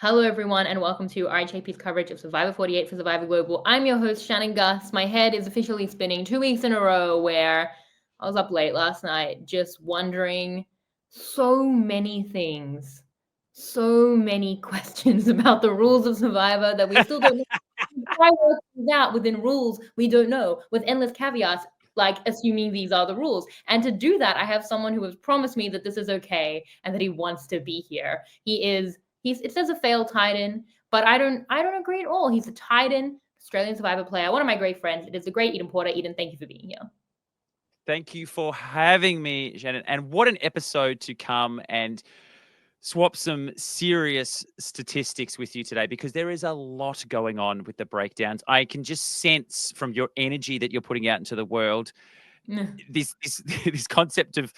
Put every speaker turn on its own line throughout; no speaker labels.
Hello, everyone, and welcome to RHAP's coverage of Survivor 48 for Survivor Global. I'm your host, Shannon Guss. My head is officially spinning 2 weeks in a row where I was up late last night just wondering so many things, so many questions about the rules of Survivor that we still don't know. Try working things out within rules we don't know, with endless caveats, like assuming these are the rules. And to do that, I have someone who has promised me that this is okay and that he wants to be here. It says a failed Titan, but I don't agree at all. He's a Titan, Australian Survivor player, one of my great friends. It is the great Eden Porter. Eden, thank you for being here.
Thank you for having me, Shannon. And what an episode to come and swap some serious statistics with you today, because there is a lot going on with the breakdowns. I can just sense from your energy that you're putting out into the world this this concept of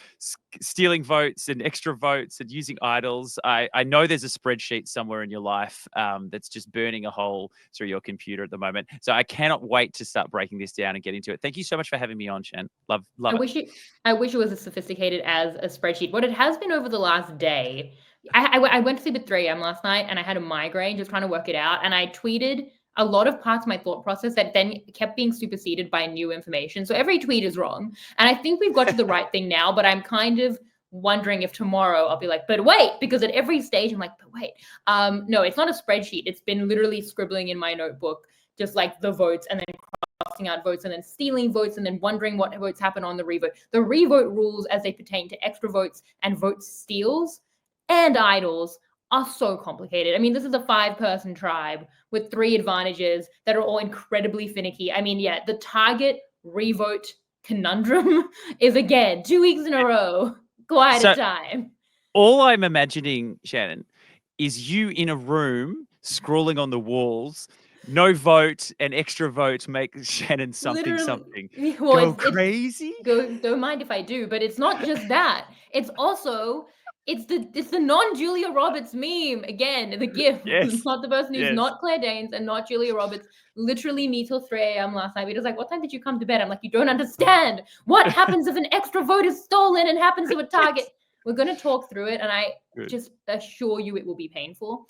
stealing votes and extra votes and using idols. I know there's a spreadsheet somewhere in your life that's just burning a hole through your computer at the moment. So I cannot wait to start breaking this down and get into it. Thank you so much for having me on, Shan. Love it.
I wish it was as sophisticated as a spreadsheet. What it has been over the last day. I went to sleep at 3 a.m. last night and I had a migraine just trying to work it out. And I tweeted a lot of parts of my thought process that then kept being superseded by new information. So every tweet is wrong. And I think we've got to the right thing now, but I'm kind of wondering if tomorrow I'll be like, but wait, because at every stage I'm like, but wait. No, it's not a spreadsheet. It's been literally scribbling in my notebook, just like the votes and then crossing out votes and then stealing votes and then wondering what votes happen on the revote. The revote rules as they pertain to extra votes and vote steals and idols are so complicated. I mean, this is a 5-person tribe with 3 advantages that are all incredibly finicky. I mean, yeah, the target revote conundrum is, again, 2 weeks in a row. Quite a time.
All I'm imagining, Shannon, is you in a room scrawling on the walls. No vote and extra vote make Shannon something.
Well,
go crazy.
Don't mind if I do, but it's not just that. It's also it's the non-Julia Roberts meme again. The GIF.
Yes.
It's not the person who's not Claire Danes and not Julia Roberts. Literally me till 3 a.m. last night. It was like, what time did you come to bed? I'm like, you don't understand. What happens if an extra vote is stolen and happens to a target? We're going to talk through it, and I just assure you it will be painful.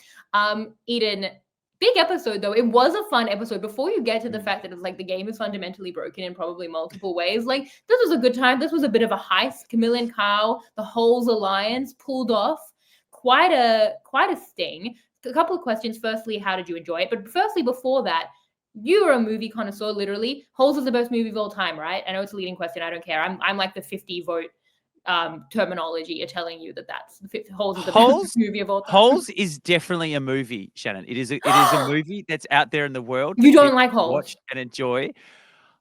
Eden, big episode, though. It was a fun episode. Before you get to the fact that it's like the game is fundamentally broken in probably multiple ways, like this was a good time. This was a bit of a heist. Camila and Kyle, the Holes Alliance, pulled off quite a sting. A couple of questions. Firstly, how did you enjoy it? But firstly, before that, you are a movie connoisseur, literally. Holes is the best movie of all time, right? I know it's a leading question. I don't care. I'm like the 50 vote terminology are telling you that's Holes is the best movie of all time.
Holes is definitely a movie, Shannon. It is a movie that's out there in the world.
You don't like Holes?
Watch and enjoy.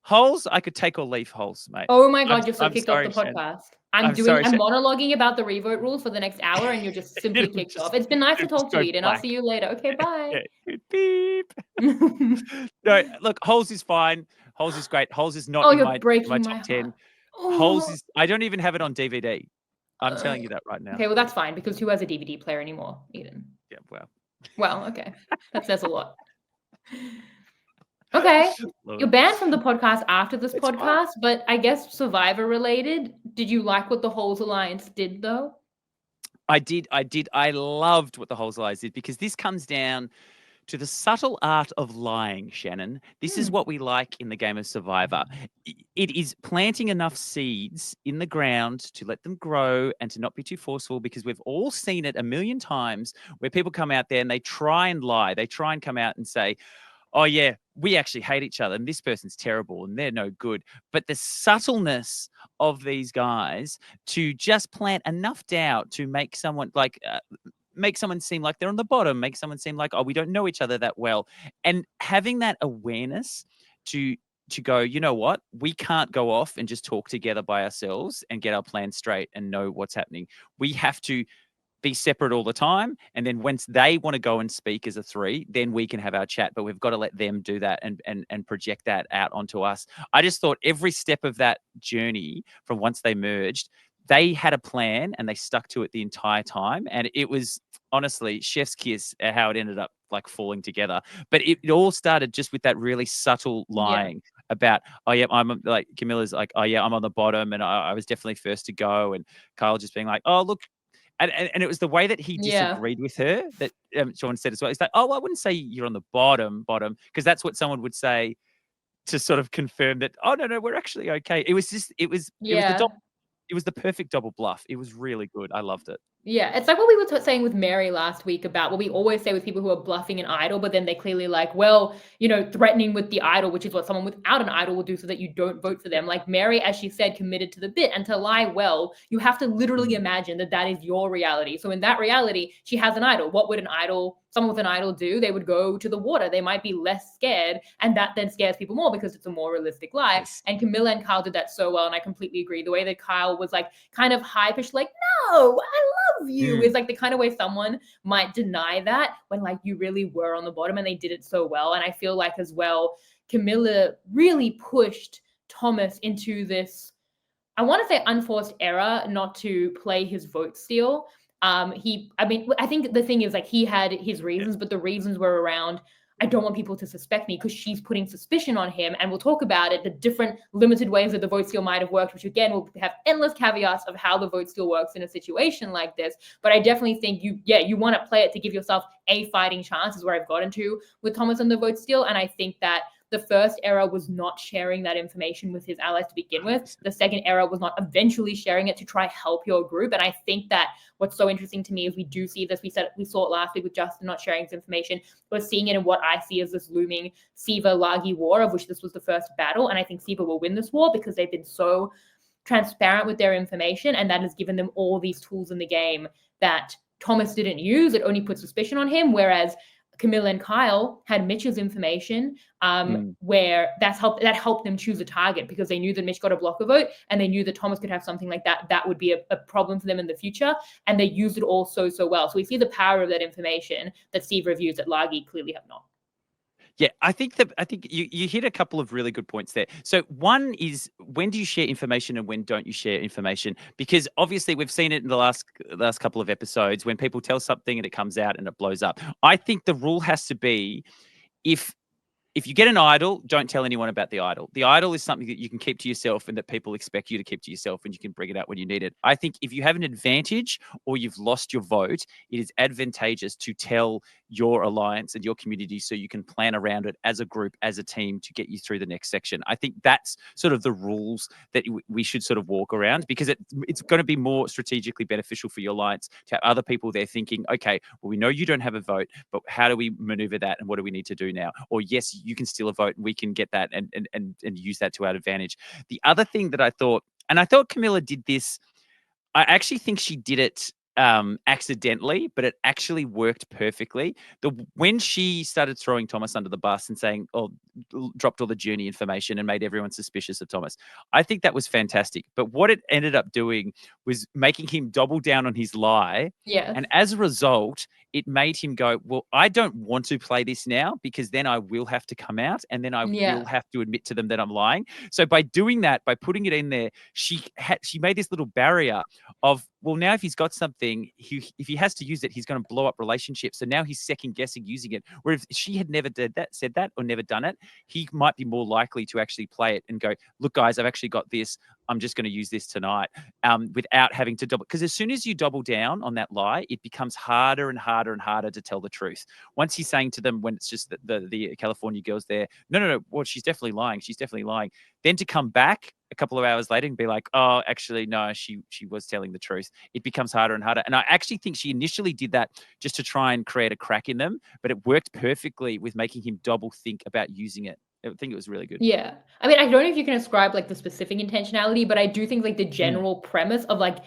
Holes, I could take or leave Holes, mate.
Oh my God, you're so kicked off the podcast. I'm monologuing about the revote rules for the next hour and you're just simply kicked off. It's been nice to talk to you, and I'll see you later. Okay, bye.
Beep. No, look, Holes is fine. Holes is great. Holes is not in my top 10. Holes is, I don't even have it on DVD. I'm telling you that right now.
Okay, well, that's fine, because who has a DVD player anymore, Eden?
Yeah,
well, okay. That says a lot. Okay, you're banned from the podcast after this podcast, but I guess Survivor related. Did you like what the Holes Alliance did, though?
I did. I loved what the Holes Alliance did, because this comes down to the subtle art of lying, Shannon. This is what we like in the game of Survivor. It is planting enough seeds in the ground to let them grow and to not be too forceful, because we've all seen it a million times where people come out there and they try and lie. They try and come out and say, oh yeah, we actually hate each other and this person's terrible and they're no good. But the subtleness of these guys to just plant enough doubt to make someone make someone seem like they're on the bottom, make someone seem like, oh, we don't know each other that well. And having that awareness to go, you know what, we can't go off and just talk together by ourselves and get our plan straight and know what's happening. We have to be separate all the time. And then once they want to go and speak as a 3, then we can have our chat, but we've got to let them do that and project that out onto us. I just thought every step of that journey from once they merged, they had a plan and they stuck to it the entire time. And it was honestly chef's kiss at how it ended up like falling together. But it all started just with that really subtle lying about, oh yeah, I'm like, Camila's like, oh yeah, I'm on the bottom and I was definitely first to go. And Kyle just being like, oh, look, And it was the way that he disagreed with her that Sean said as well. He's like, oh, I wouldn't say you're on the bottom, because that's what someone would say to sort of confirm that, oh, no, we're actually okay. It was the perfect double bluff. It was really good. I loved it.
Yeah, it's like what we were saying with Mary last week about what we always say with people who are bluffing an idol, but then they clearly like, well, threatening with the idol, which is what someone without an idol will do so that you don't vote for them. Like Mary, as she said, committed to the bit, and to lie well, you have to literally imagine that that is your reality. So in that reality, she has an idol. What would someone with an idol do? They would go to the water. They might be less scared, and that then scares people more because it's a more realistic lie.
Yes.
And Camila and Kyle did that so well, and I completely agree. The way that Kyle was like kind of high-pitched, like, no, I love you, is like the kind of way someone might deny that when like you really were on the bottom, and they did it so well. And I feel like as well, Camila really pushed Thomas into this, I want to say, unforced error not to play his vote steal. I think the thing is like he had his reasons, but the reasons were around, I don't want people to suspect me because she's putting suspicion on him. And we'll talk about it, the different limited ways that the vote steal might have worked, which again, will have endless caveats of how the vote steal works in a situation like this. But I definitely think you want to play it to give yourself a fighting chance, is where I've gotten to with Thomas and the vote steal. And I think that the first error was not sharing that information with his allies to begin with. The second error was not eventually sharing it to try help your group. And I think that what's so interesting to me is we do see this. We saw it last week with Justin not sharing his information. We're seeing it in what I see as this looming Sver-Lagi war, of which this was the first battle. And I think Sver will win this war because they've been so transparent with their information, and that has given them all these tools in the game that Thomas didn't use. It only put suspicion on him, whereas Camila and Kyle had Mitch's information, where that helped them choose a target, because they knew that Mitch got a blocker vote, and they knew that Thomas could have something like that would be a problem for them in the future, and they used it all so well. So we see the power of that information that Sver have used that Lagi clearly have not.
Yeah, I think you hit a couple of really good points there. So one is, when do you share information and when don't you share information? Because obviously we've seen it in the last couple of episodes when people tell something and it comes out and it blows up. I think the rule has to be, if you get an idol, don't tell anyone about the idol. The idol is something that you can keep to yourself and that people expect you to keep to yourself, and you can bring it out when you need it. I think if you have an advantage or you've lost your vote, it is advantageous to tell your alliance and your community so you can plan around it as a group, as a team, to get you through the next section. I think that's sort of the rules that we should sort of walk around, because it's going to be more strategically beneficial for your alliance to have other people there thinking, okay, well, we know you don't have a vote, but how do we maneuver that, and what do we need to do now? Or yes, you can steal a vote and we can get that and use that to our advantage. The other thing that I thought Camila did this, I actually think she did it accidentally, but it actually worked perfectly. When she started throwing Thomas under the bus and saying, dropped all the journey information and made everyone suspicious of Thomas, I think that was fantastic. But what it ended up doing was making him double down on his lie.
Yeah.
And as a result, it made him go, well, I don't want to play this now, because then I will have to come out, and then I will have to admit to them that I'm lying. So by doing that, by putting it in there, she made this little barrier of, well, now if he's got something, if he has to use it, he's going to blow up relationships. So now he's second guessing using it. Where if she had never said that or never done it, he might be more likely to actually play it and go, look, guys, I've actually got this. I'm just going to use this tonight, without having to double. Because as soon as you double down on that lie, it becomes harder and harder and harder to tell the truth. Once he's saying to them, when it's just the California girls there, no, well, she's definitely lying. She's definitely lying. Then to come back a couple of hours later and be like, oh, actually, no, she was telling the truth. It becomes harder and harder. And I actually think she initially did that just to try and create a crack in them, but it worked perfectly with making him double think about using it. I think it was really good.
Yeah. I mean, I don't know if you can ascribe like the specific intentionality, but I do think like the general premise of like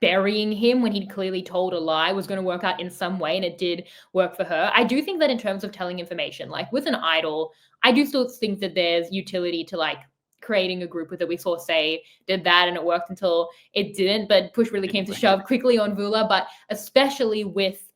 burying him when he'd clearly told a lie was going to work out in some way, and it did work for her. I do think that in terms of telling information, like with an idol, I do still think that there's utility to like creating a group with it. We saw Say did that and it worked until it didn't, but push really came to shove quickly on Vula, but especially with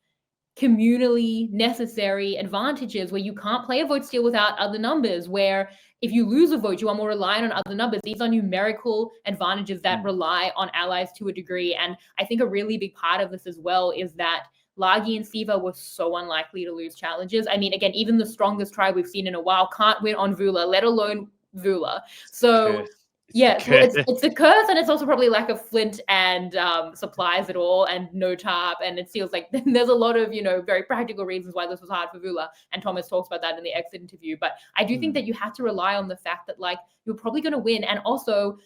communally necessary advantages where you can't play a vote steal without other numbers, where if you lose a vote, you are more reliant on other numbers. These are numerical advantages that rely on allies to a degree. And I think a really big part of this as well is that Lagi and Sver were so unlikely to lose challenges. I mean, again, even the strongest tribe we've seen in a while can't win on Vula, let alone Vula. So
It's the
Yes, well,
curse.
it's a curse, and it's also probably lack of flint and supplies at all, and no tarp, and it feels like there's a lot of very practical reasons why this was hard for Vula, and Thomas talks about that in the exit interview. But I do think that you had to rely on the fact that like you're probably going to win, and also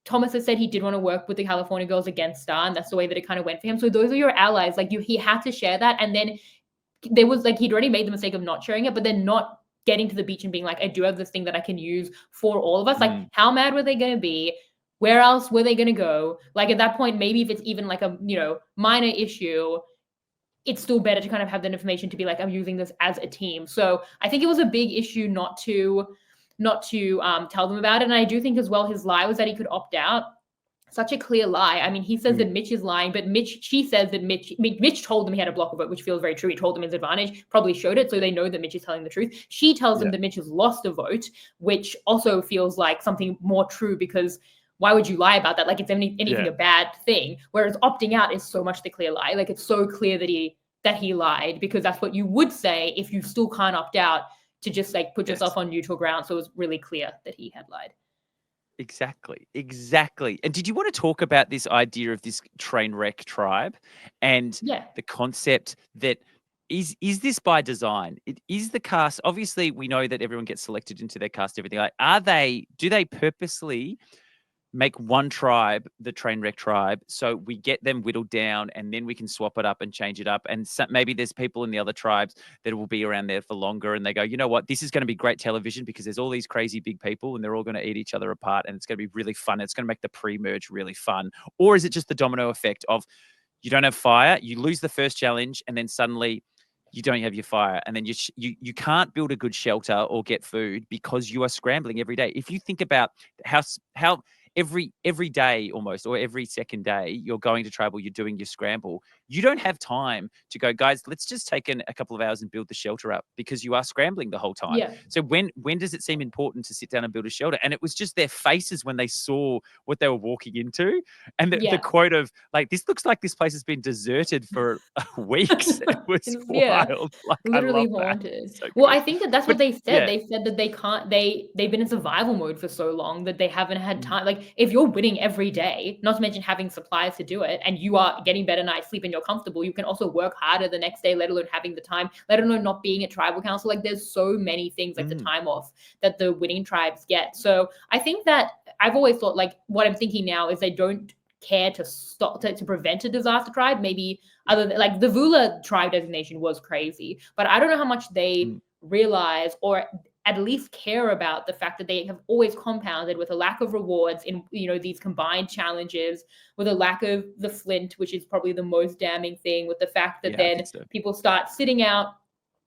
Thomas has said he did want to work with the California girls against Star, and that's the way that it kind of went for him. So those are your allies. Like he had to share that, and then there was like he'd already made the mistake of not sharing it, but then not getting to the beach and being like, I do have this thing that I can use for all of us. Like, how mad were they going to be? Where else were they going to go? Like at that point, maybe if it's even like a minor issue, it's still better to kind of have that information to be like, I'm using this as a team. So I think it was a big issue not to tell them about it. And I do think as well his lie was that he could opt out. Such a clear lie. I mean, he says that Mitch is lying, but she says that Mitch told them he had a block of it, which feels very true. He told them his advantage, probably showed it, so they know that Mitch is telling the truth. She tells them that Mitch has lost a vote, which also feels like something more true, because why would you lie about that? Like it's anything a bad thing. Whereas opting out is so much the clear lie. Like it's so clear that he lied, because that's what you would say if you still can't opt out, to just like put yourself on neutral ground. So it was really clear that he had lied.
Exactly. And did you want to talk about this idea of this train wreck tribe and the concept that is this by design? It is the cast. Obviously, we know that everyone gets selected into their cast, everything. Like, do they purposely make one tribe the train wreck tribe, so we get them whittled down, and then we can swap it up and change it up? And maybe there's people in the other tribes that will be around there for longer, and they go, you know what, this is going to be great television because there's all these crazy big people and they're all going to eat each other apart, and it's going to be really fun. It's going to make the pre-merge really fun. Or is it just the domino effect of you don't have fire, you lose the first challenge, and then suddenly you don't have your fire, and then you can't build a good shelter or get food because you are scrambling every day? If you think about how every day almost, or every second day, you're going to tribal, you're doing your scramble, you don't have time to go, guys, let's just take a couple of hours and build the shelter up, because you are scrambling the whole time. So when does it seem important to sit down and build a shelter? And it was just their faces when they saw what they were walking into, and the quote of like, this looks like this place has been deserted for weeks. It was wild. Like,
literally
I love
haunted.
So
well,
good.
I think that's what they said. They said that they can't. They've been in survival mode for so long that they haven't had time. Like if you're winning every day, not to mention having supplies to do it, and you are getting better night's sleep and you're comfortable, you can also work harder the next day, let alone having the time, let alone not being at tribal council. Like there's so many things, like the time off that the winning tribes get. So I think that I've always thought, like, what I'm thinking now is they don't care to stop to prevent a disaster tribe. Maybe other than like the Vula tribe designation was crazy, but I don't know how much they realize or at least care about the fact that they have always compounded with a lack of rewards in these combined challenges, with a lack of the flint, which is probably the most damning thing, with the fact that then people start sitting out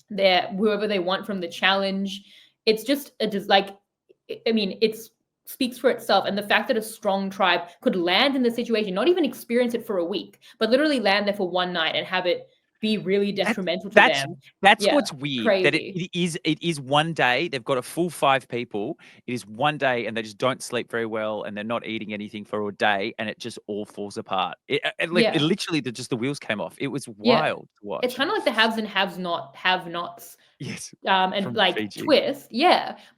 their whoever they want from the challenge. It's just it speaks for itself. And the fact that a strong tribe could land in the situation, not even experience it for a week, but literally land there for one night and have it be really detrimental to them.
That's what's weird.
Crazy.
That it is one day. They've got a full 5 people. It is one day, and they just don't sleep very well, and they're not eating anything for a day, and it just all falls apart. It literally just the wheels came off. It was wild to watch.
It's kind of like the haves and have-nots.
Yes.
And like
Fiji.
twist,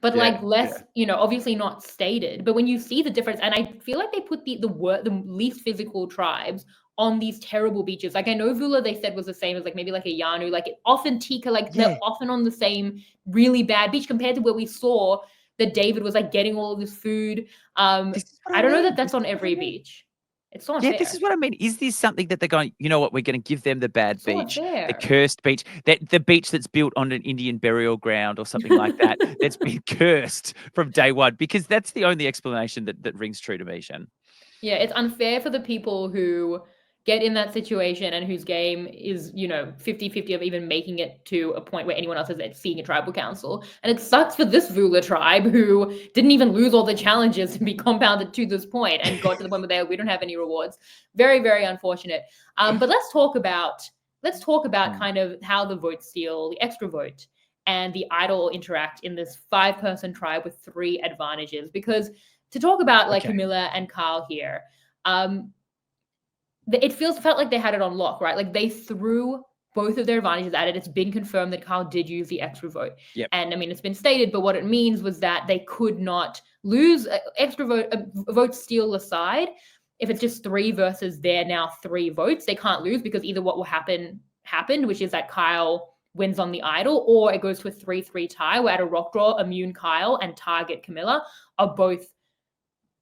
but like less, obviously not stated. But when you see the difference, and I feel like they put the least physical tribes on these terrible beaches. Like I know Vula, they said, was the same as like maybe like a Yanu, like often Tika, like they're often on the same really bad beach compared to where we saw that David was like getting all of this food. I don't know that that's on every beach. It's not fair.
This is what I mean. Is this something that they're going, you know what, we're going to give them the bad beach, the cursed beach, the beach that's built on an Indian burial ground or something like that, that's been cursed from day one? Because that's the only explanation that rings true to me, Shan.
Yeah, it's unfair for the people who get in that situation and whose game is, 50-50 of even making it to a point where anyone else is seeing a tribal council. And it sucks for this Vula tribe who didn't even lose all the challenges to be compounded to this point and got to the point where we don't have any rewards. Very, very unfortunate. But let's talk about kind of how the vote steal, the extra vote, and the idol interact in this 5-person tribe with 3 advantages. Because to talk about like Camila and Carl here, it felt like they had it on lock, right? Like they threw both of their advantages added. It's been confirmed that Kyle did use the extra vote.
Yep.
And I mean, it's been stated, but what it means was that they could not lose extra vote steal aside. If it's just 3 versus their now 3 votes, they can't lose, because either what will happened, which is that Kyle wins on the idol, or it goes to a 3-3 tie where at a rock draw, immune Kyle and target Camila are both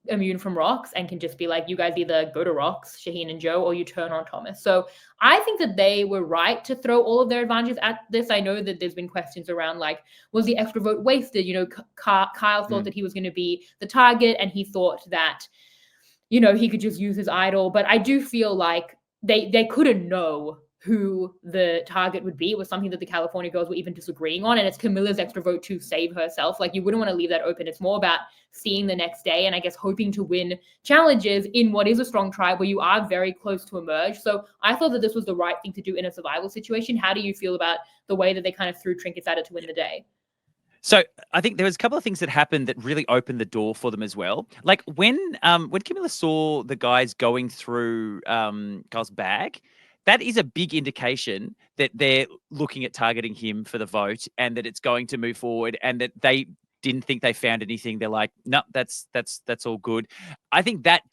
immune from rocks and can just be like, you guys either go to rocks, Shaheen and Joe, or you turn on Thomas. So I think that they were right to throw all of their advantages at this. I know that there's been questions around, like, was the extra vote wasted? You know, Kyle thought that he was going to be the target, and he thought that, you know, he could just use his idol. But I do feel like they couldn't know who the target would be. It was something that the California girls were even disagreeing on, and it's Camila's extra vote to save herself. Like, you wouldn't want to leave that open. It's more about seeing the next day, and I guess hoping to win challenges in what is a strong tribe where you are very close to emerge. So I thought that this was the right thing to do in a survival situation. How do you feel about the way that they kind of threw trinkets at it to win the day?
So I think there was a couple of things that happened that really opened the door for them as well. Like when Camila saw the guys going through Kyle's bag, that is a big indication that they're looking at targeting him for the vote, and that it's going to move forward, and that they didn't think they found anything. They're like, no, that's all good. I think that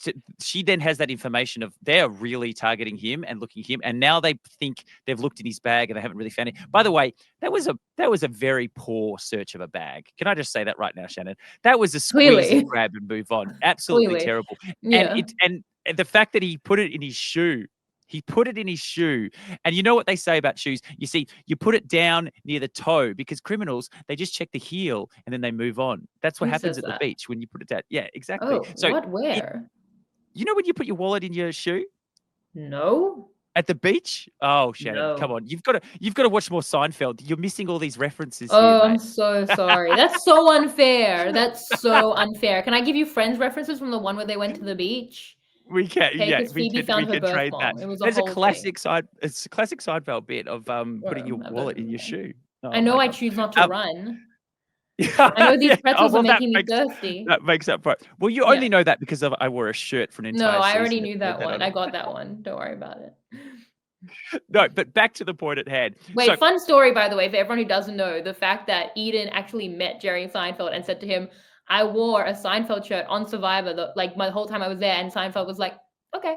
she then has that information of they're really targeting him and looking at him, and now they think they've looked in his bag and they haven't really found it. By the way, that was a very poor search of a bag. Can I just say that right now, Shannon? That was a squeeze and grab and move on. Absolutely terrible.
Yeah.
And the fact that he put it in his shoe. He put it in his shoe. And you know what they say about shoes? You see, you put it down near the toe, because criminals, they just check the heel and then they move on. That's what happens at the beach when you put it down. Yeah, exactly.
Oh,
so
what? Where?
You know when you put your wallet in your shoe?
No.
At the beach? Oh, Shannon,
No.
come on. You've got to watch more Seinfeld. You're missing all these references
Oh,
here,
I'm
mate.
so sorry. That's so unfair. That's so unfair. Can I give you Friends references from the one where they went to the beach?
We can,
Okay,
yeah,
'cause
we
Phoebe
can
found her birth
trade
bomb.
that.
It was a
There's a
whole
classic
thing.
it's a classic Seinfeld bit of putting your wallet in your shoe.
I
Oh
know
my
I
God.
choose not to run.
Yeah,
I know these
yeah.
pretzels
well,
are making me thirsty.
that makes up for it. Well, you
Yeah.
only know that because I wore a shirt for an
No,
entire
I
season.
already knew that one.
on
I
it.
got that one. Don't worry about it.
No, but back to the point at hand.
Wait,
So,
fun story, by the way, for everyone who doesn't know, the fact that Eden actually met Jerry Seinfeld and said to him, I wore a Seinfeld shirt on Survivor, like my whole time I was there, and Seinfeld was like, okay.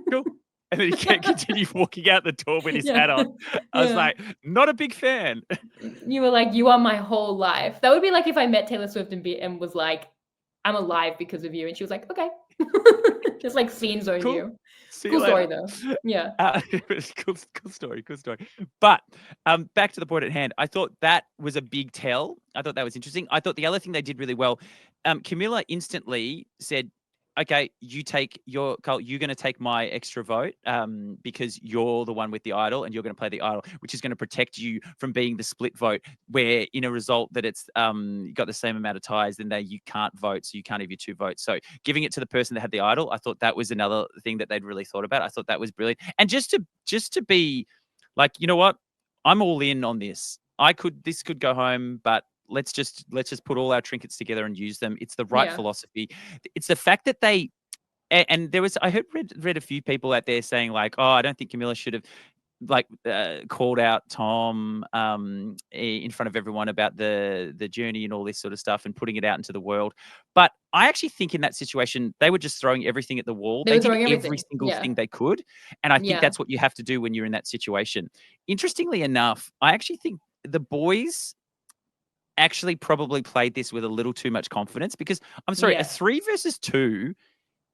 cool. And then he can't continue walking out the door with his hat on. I was
Yeah.
like, not a big fan.
You were like, you are my whole life. That would be like if I met Taylor Swift and was like, I'm alive because of you. And she was like, okay. Just like scene zone
Cool.
you.
See
Cool
you
story
later.
though. Yeah.
Cool story. But back to the point at hand. I thought that was a big tell. I thought that was interesting. I thought the other thing they did really well, Camila instantly said, okay, Carl, you're going to take my extra vote because you're the one with the idol, and you're going to play the idol, which is going to protect you from being the split vote, where in a result that it's you got the same amount of ties, then you can't vote, so you can't have your 2 votes. So giving it to the person that had the idol, I thought that was another thing that they'd really thought about. I thought that was brilliant. And just to be like, you know what, I'm all in on this. This could go home, but let's just put all our trinkets together and use them. It's the right philosophy. It's the fact that they, and there was, I read a few people out there saying like, oh, I don't think Camila should have like called out Tom in front of everyone about the journey and all this sort of stuff and putting it out into the world. But I actually think in that situation, they were just throwing everything at the wall. They did every single thing they could. And I think that's what you have to do when you're in that situation. Interestingly enough, I actually think the boys actually probably played this with a little too much confidence, because I'm sorry, a 3 versus 2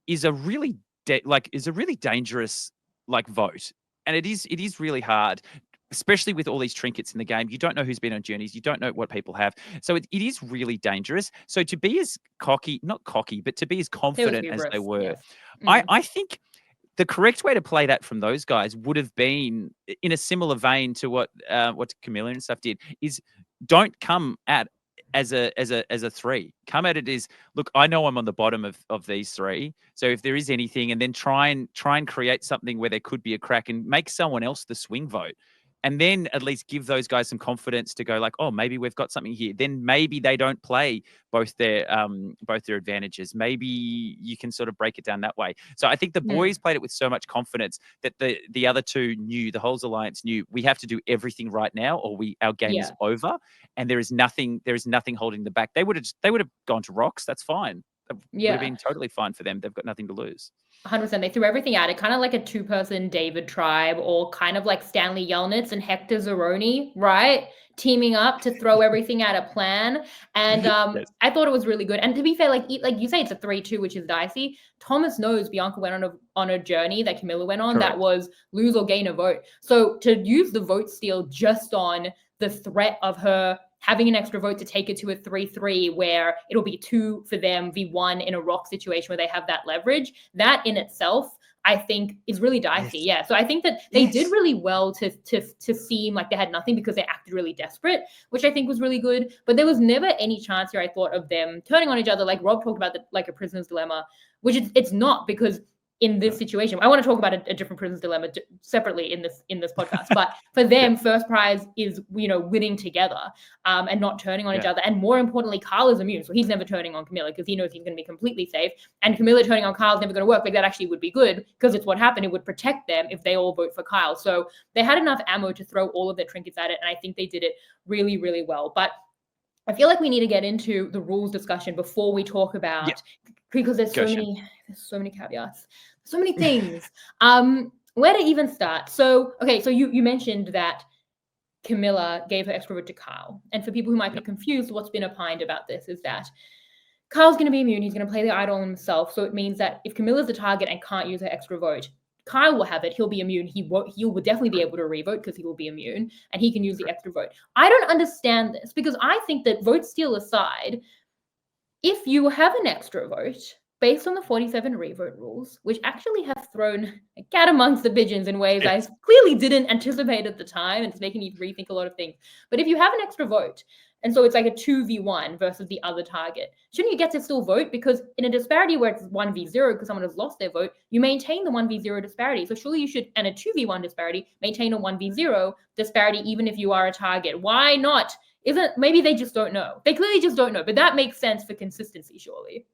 is a really dangerous like vote, and it is really hard, especially with all these trinkets in the game. You don't know who's been on journeys, you don't know what people have, so it is really dangerous. So to be as not cocky, but to be as confident as they were, I think the correct way to play that from those guys would have been in a similar vein to what Camila and stuff did, is don't come at as a 3. Come at it as, look, I know I'm on the bottom of these 3. So if there is anything, and then try and create something where there could be a crack and make someone else the swing vote. and then at least give those guys some confidence to go like, oh, maybe we've got something here. Then maybe they don't play both their advantages. Maybe you can sort of break it down that way. So I think the boys played it with so much confidence that the other two knew, the Holes Alliance knew, we have to do everything right now, or our game is over, and there is nothing holding them back. They would have gone to rocks. That's fine. It would have been totally fine for them. They've got nothing to lose.
100%. They threw everything at it, kind of like a two-person David tribe, or kind of like Stanley Yelnats and Hector Zeroni, right? Teaming up to throw everything at a plan. And
Yes.
I thought it was really good. And to be fair, like you say, it's a 3-2, which is dicey. Thomas knows Bianca went on a journey that Camila went on.
Correct.
That was lose or gain a vote. So to use the vote steal just on the threat of her having an extra vote to take it to a 3-3 where it'll be 2 for them v1 in a rock situation where they have that leverage, that in itself I think is really dicey. Yeah. So I think that they did really well to seem like they had nothing because they acted really desperate, which I think was really good. But there was never any chance here, I thought, of them turning on each other. Like Rob talked about like a prisoner's dilemma, which it's not, because in this situation, I want to talk about a different prisoner's dilemma separately in this podcast. But for them, first prize is winning together and not turning on each other. And more importantly, Kyle is immune, so he's never turning on Camila because he knows he's going to be completely safe. And Camila turning on Kyle is never going to work. Like that actually would be good because it's what happened. It would protect them if they all vote for Kyle. So they had enough ammo to throw all of their trinkets at it, and I think they did it really, really well. But I feel like we need to get into the rules discussion before we talk about because there's so many caveats, so many things. Where to even start? So you mentioned that Camila gave her extra vote to Kyle, and for people who might be confused, what's been opined about this is that Kyle's going to be immune. He's going to play the idol himself, so it means that if Camila's the target and can't use her extra vote, Kyle will have it. He'll be immune. He will definitely be able to revote because he will be immune, and he can use the extra vote. I don't understand this because I think that vote steal aside, if you have an extra vote based on the 47 revote rules, which actually have thrown a cat amongst the pigeons in ways I clearly didn't anticipate at the time, and it's making me rethink a lot of things. But if you have an extra vote, and so it's like a 2v1 versus the other target, shouldn't you get to still vote? Because in a disparity where it's 1v0 because someone has lost their vote, you maintain the 1v0 disparity. So surely you should, and a 2v1 disparity, maintain a 1v0 disparity even if you are a target. Why not? Maybe they just don't know. They clearly just don't know, but that makes sense for consistency, surely.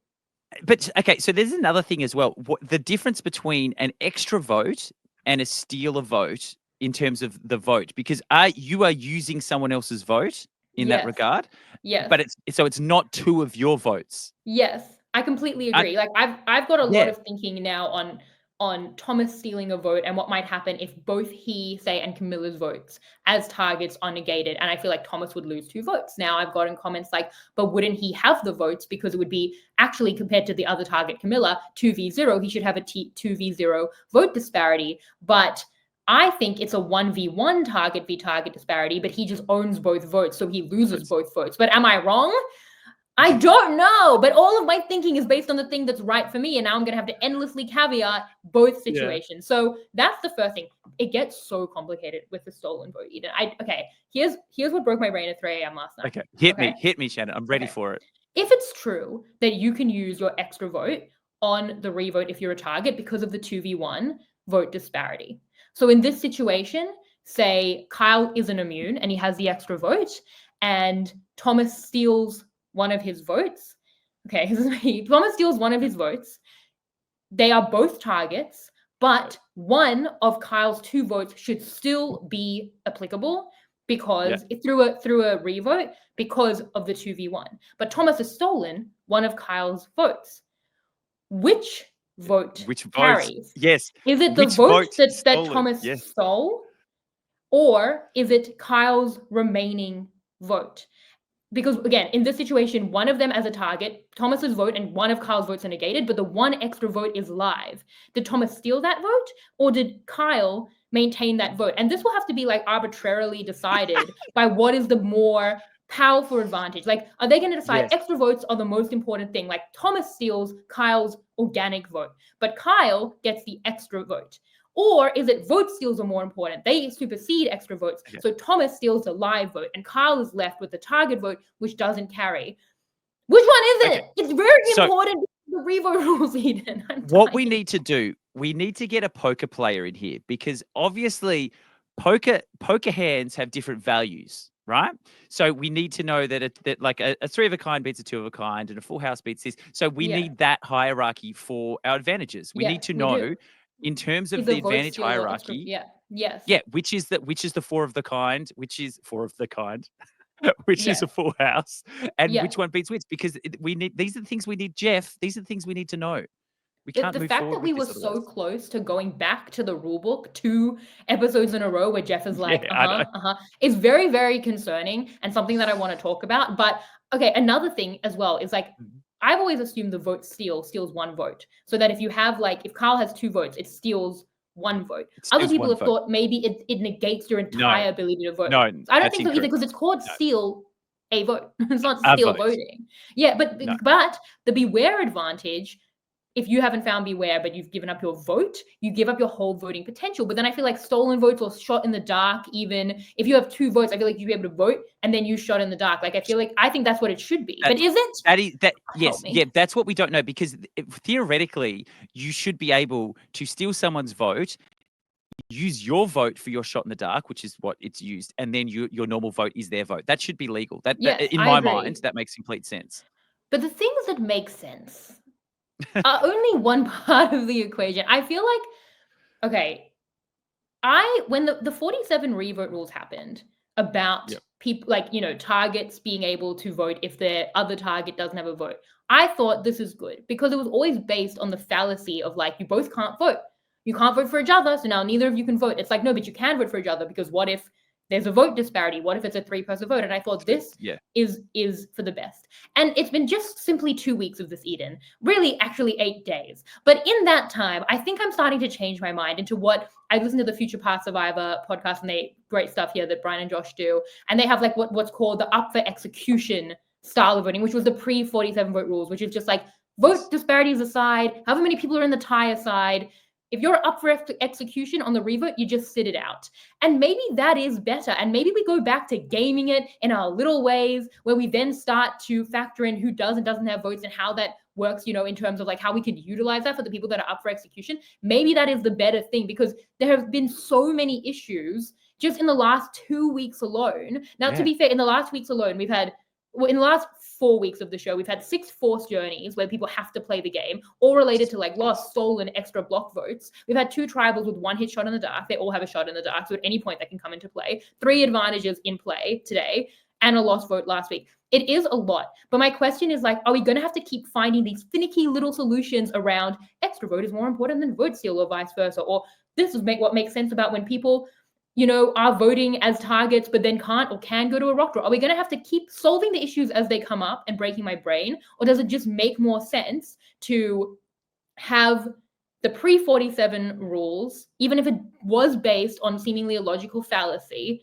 But okay, so there's another thing as well. The difference between an extra vote and a steal a vote in terms of the vote, because you are using someone else's vote in that regard.
Yes.
But it's not 2 of your votes.
Yes, I completely agree. Like I've got a lot of thinking now on Thomas stealing a vote and what might happen if both he, say, and Camila's votes as targets are negated. And I feel like Thomas would lose 2 votes. Now I've gotten comments like, but wouldn't he have the votes because it would be actually compared to the other target, Camila, 2v0, he should have a 2v0 vote disparity. But I think it's a 1v1 target v target disparity, but he just owns both votes, so he loses both votes. But am I wrong? I don't know, but all of my thinking is based on the thing that's right for me, and now I'm going to have to endlessly caveat both situations. So that's the first thing. It gets so complicated with the stolen vote, Eden. Here's what broke my brain at 3 a.m. last night.
Okay, hit me, Shannon. I'm ready for it.
If it's true that you can use your extra vote on the revote if you're a target because of the 2v1 vote disparity. So in this situation, say Kyle isn't immune and he has the extra vote, and Thomas steals one of his votes. Okay, Thomas steals one of his votes. They are both targets, but one of Kyle's 2 votes should still be applicable because through a revote because of the 2v1. But Thomas has stolen one of Kyle's votes. Which vote carries?
Yes.
Is it the vote that Thomas stole, or is it Kyle's remaining vote? Because again, in this situation, one of them as a target, Thomas's vote and one of Kyle's votes are negated, but the one extra vote is live. Did Thomas steal that vote, or did Kyle maintain that vote? And this will have to be like arbitrarily decided by what is the more powerful advantage. Like, are they going to decide extra votes are the most important thing? Like Thomas steals Kyle's organic vote, but Kyle gets the extra vote. Or is it vote steals are more important? They supersede extra votes. So Thomas steals the live vote and Kyle is left with the target vote, which doesn't carry. Which one is it? It's very important. The revote rules, Eden.
What we need to do, we need to get a poker player in here, because obviously poker hands have different values, right? So we need to know that like a three of a kind beats a two of a kind, and a full house beats this. So we need that hierarchy for our advantages. We need to know in terms of the advantage hierarchy. Which is the four of the kind, which is four of the kind, which is a full house, and which one beats which, because we need, these are the things we need, Jeff. These are the things we need to know. We can't
the fact that we were so close to going back to the rule book 2 episodes in a row where Jeff is like, is very, very concerning, and something that I want to talk about. But okay, another thing as well is like, I've always assumed the vote steals 1 vote. So that if you have like, if Carl has 2 votes, it steals 1 vote. Other people have thought maybe it negates your entire ability to vote.
No,
so I don't think so either, because it's called steal a vote. It's not steal voting. Yeah, but the beware advantage, if you haven't found beware, but you've given up your vote, you give up your whole voting potential. But then I feel like stolen votes or shot in the dark, even if you have 2 votes, I feel like you'd be able to vote and then you shot in the dark. Like, I think that's what it should be. But is it?
Yes, that's what we don't know, because theoretically you should be able to steal someone's vote, use your vote for your shot in the dark, which is what it's used, and then your normal vote is their vote. That should be legal. That in my mind, that makes complete sense.
But the things that make sense are only one part of the equation. I feel like, okay, when the 47 revote rules happened about people, like, targets being able to vote if their other target doesn't have a vote, I thought this is good, because it was always based on the fallacy of like, you both can't vote. You can't vote for each other, so now neither of you can vote. It's like, no, but you can vote for each other, because what if there's a vote disparity? What if it's a 3-person vote? And I thought this is for the best. And it's been just simply 2 weeks of this Eden, really actually 8 days. But in that time, I think I'm starting to change my mind into what I listen to the Future Past Survivor podcast, and great stuff here that Brian and Josh do. And they have like what's called the up for execution style of voting, which was the pre-47 vote rules, which is just like vote disparities aside, however many people are in the tie aside, if you're up for execution on the revote, you just sit it out. And maybe that is better. And maybe we go back to gaming it in our little ways, where we then start to factor in who does and doesn't have votes and how that works, in terms of like how we could utilize that for the people that are up for execution. Maybe that is the better thing, because there have been so many issues just in the last 2 weeks alone. Now, to be fair, in the last weeks alone, in the last 4 weeks of the show, we've had 6 forced journeys where people have to play the game, all related to like lost, stolen, extra block votes. We've had 2 tribals with 1 hit shot in the dark. They all have a shot in the dark, so at any point that can come into play. 3 advantages in play today, and a lost vote last week. It is a lot. But my question is like, are we going to have to keep finding these finicky little solutions around extra vote is more important than vote steal, or vice versa? Or this is what makes sense about when people are voting as targets, but then can't or can go to a rock draw. Are we going to have to keep solving the issues as they come up and breaking my brain? Or does it just make more sense to have the pre-47 rules, even if it was based on seemingly a logical fallacy,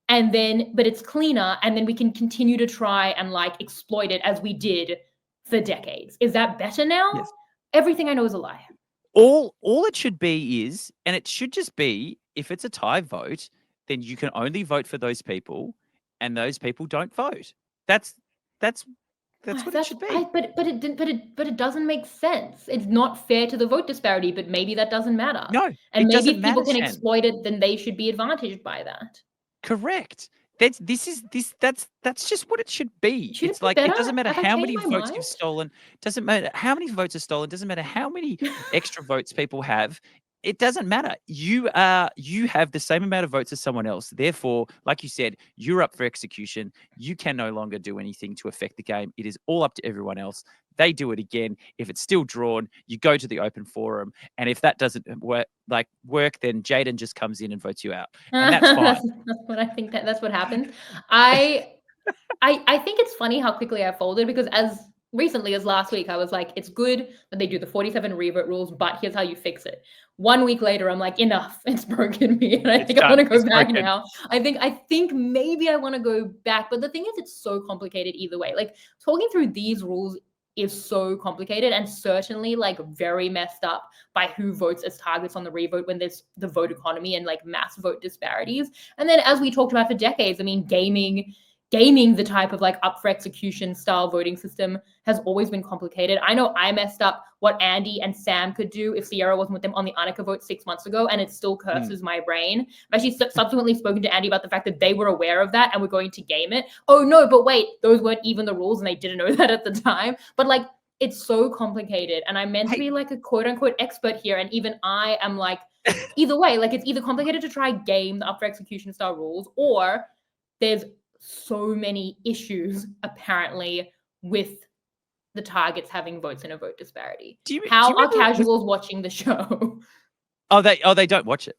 but it's cleaner, and then we can continue to try and like exploit it as we did for decades? Is that better now?
Yes.
Everything I know is a lie.
All it should be is, and it should just be, if it's a tie vote, then you can only vote for those people, and those people don't vote. That's what it should be.
But it doesn't make sense. It's not fair to the vote disparity. But maybe that doesn't matter.
No,
and maybe if people can exploit it, then they should be advantaged by that.
Correct. That's just what it should be. It's like, it doesn't matter how many votes you've stolen. Doesn't matter how many votes are stolen. Doesn't matter how many extra votes people have. It doesn't matter. You have the same amount of votes as someone else. Therefore, like you said, you're up for execution. You can no longer do anything to affect the game. It is all up to everyone else. They do it again. If it's still drawn, you go to the open forum. And if that doesn't work, then Jaden just comes in and votes you out. And that's fine.
That's what I think. That's what happens. I think it's funny how quickly I folded, because as recently as last week, I was like, it's good that they do the 47 revote rules, but here's how you fix it. 1 week later, I'm like, enough. It's broken me. And I think I want to go back now. I think maybe I want to go back. But the thing is, it's so complicated either way. Like, talking through these rules is so complicated, and certainly like very messed up by who votes as targets on the revote when there's the vote economy and like mass vote disparities. And then, as we talked about for decades, I mean, gaming gaming the type of like up for execution style voting system has always been complicated. I know I messed up what Andy and Sam could do if Sierra wasn't with them on the Annika vote 6 months ago, and it still curses my brain. I've actually subsequently spoken to Andy about the fact that they were aware of that and were going to game it. Oh no, but wait, those weren't even the rules and they didn't know that at the time. But like, it's so complicated, and I'm meant to be like a quote unquote expert here, and even I am like, either way, like it's either complicated to try game the up for execution style rules, or there's so many issues apparently with the targets having votes in a vote disparity. How are casuals watching the show?
Oh, they don't watch it.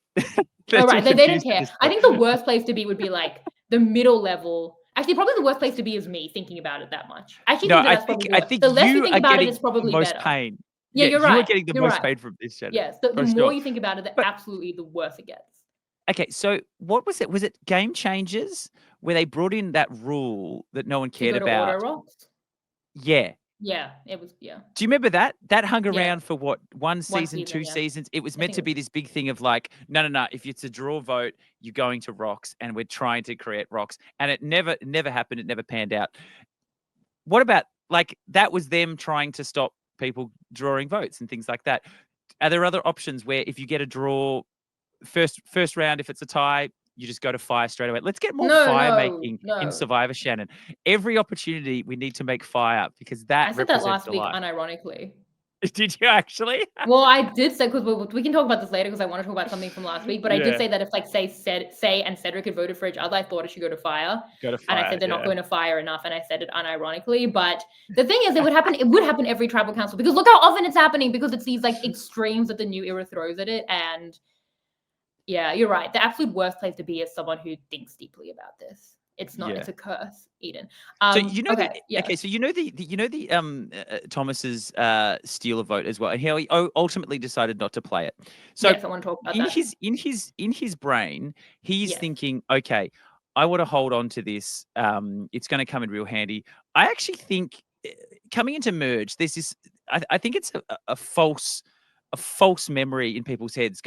Oh, right, they don't care. I think the worst place to be would be like the middle level. Actually, probably the worst place to be is me thinking about it that much. Actually,
no,
I think the less you think about it, it's probably
most
better.
pain.
Yeah, you're right.
You are getting the most pain from this, Shannon.
Yes, the more you think about it, absolutely the worse it gets.
Okay, so what was it? Was it Game Changers where they brought in that rule that no one cared about?
Auto rocks?
Yeah.
Yeah, it was, yeah.
Do you remember that? That hung around for what, one season, 2 seasons? It was meant to be this big thing of like, no. If it's a draw vote, you're going to rocks, and we're trying to create rocks. And it never happened. It never panned out. What about, like, that was them trying to stop people drawing votes and things like that. Are there other options where if you get a draw, first round, if it's a tie, you just go to fire straight away? Let's get more fire making in Survivor, Shannon. Every opportunity we need to make fire, because that
I said that last week unironically.
Did you actually?
Well, I did say, because we can talk about this later because I want to talk about something from last week, but I did say that if like say and Cedric had voted for each other, I thought it should go to fire. And I said they're not going to fire enough, and I said it unironically. But the thing is, it would happen every tribal council, because look how often it's happening, because it's these like extremes that the new era throws at it. And yeah, you're right. The absolute worst place to be is someone who thinks deeply about this. It's not. It's a curse, Eden.
So you know, So you know the Thomas's steal a vote as well, and how he ultimately decided not to play it. So
I want to talk about that.
In his brain, he's thinking, okay, I want to hold on to this. It's going to come in real handy. I actually think coming into merge, there's this. I think it's a false memory in people's heads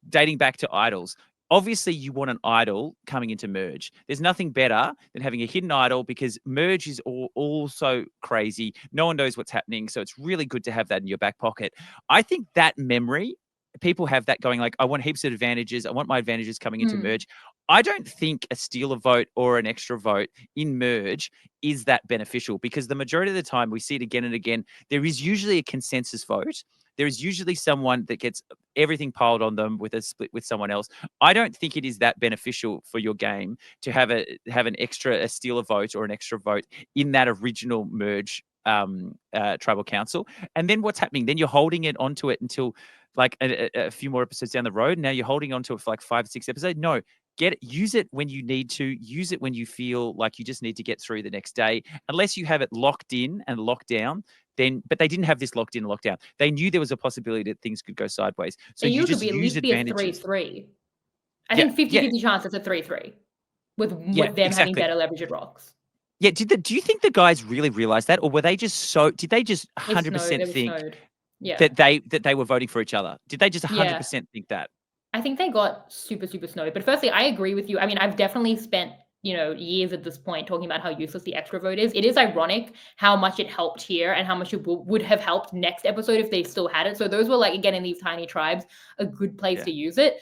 dating back to idols. Obviously, you want an idol coming into merge. There's nothing better than having a hidden idol, because merge is all so crazy. No one knows what's happening. So it's really good to have that in your back pocket. I think that memory, people have that going like, I want heaps of advantages. I want my advantages coming into merge. I don't think a steal a vote or an extra vote in merge is that beneficial, because the majority of the time we see it again and again. There is usually a consensus vote. There is usually someone that gets everything piled on them with a split with someone else. I don't think it is that beneficial for your game to have a steal a vote or an extra vote in that original merge tribal council. And then what's happening? Then you're holding it onto it until like a few more episodes down the road. Now you're holding onto it for like 5 or 6 episodes. No, use it when you need to. Use it when you feel like you just need to get through the next day. Unless you have it locked in and locked down, but they didn't have this locked in and locked down. They knew there was a possibility that things could go sideways. So you just use advantages.
3-3. I think 50-50 chance it's a 3-3 with them having better leverage at rocks.
Yeah. Do you think the guys really realized that, or were they just did they just 100% think that they were voting for each other? Did they just 100% think that?
I think they got super, super snowed. But firstly, I agree with you. I mean, I've definitely spent years at this point talking about how useless the extra vote is. It is ironic how much it helped here and how much it would have helped next episode if they still had it. So those were, like, again, in these tiny tribes, a good place to use it.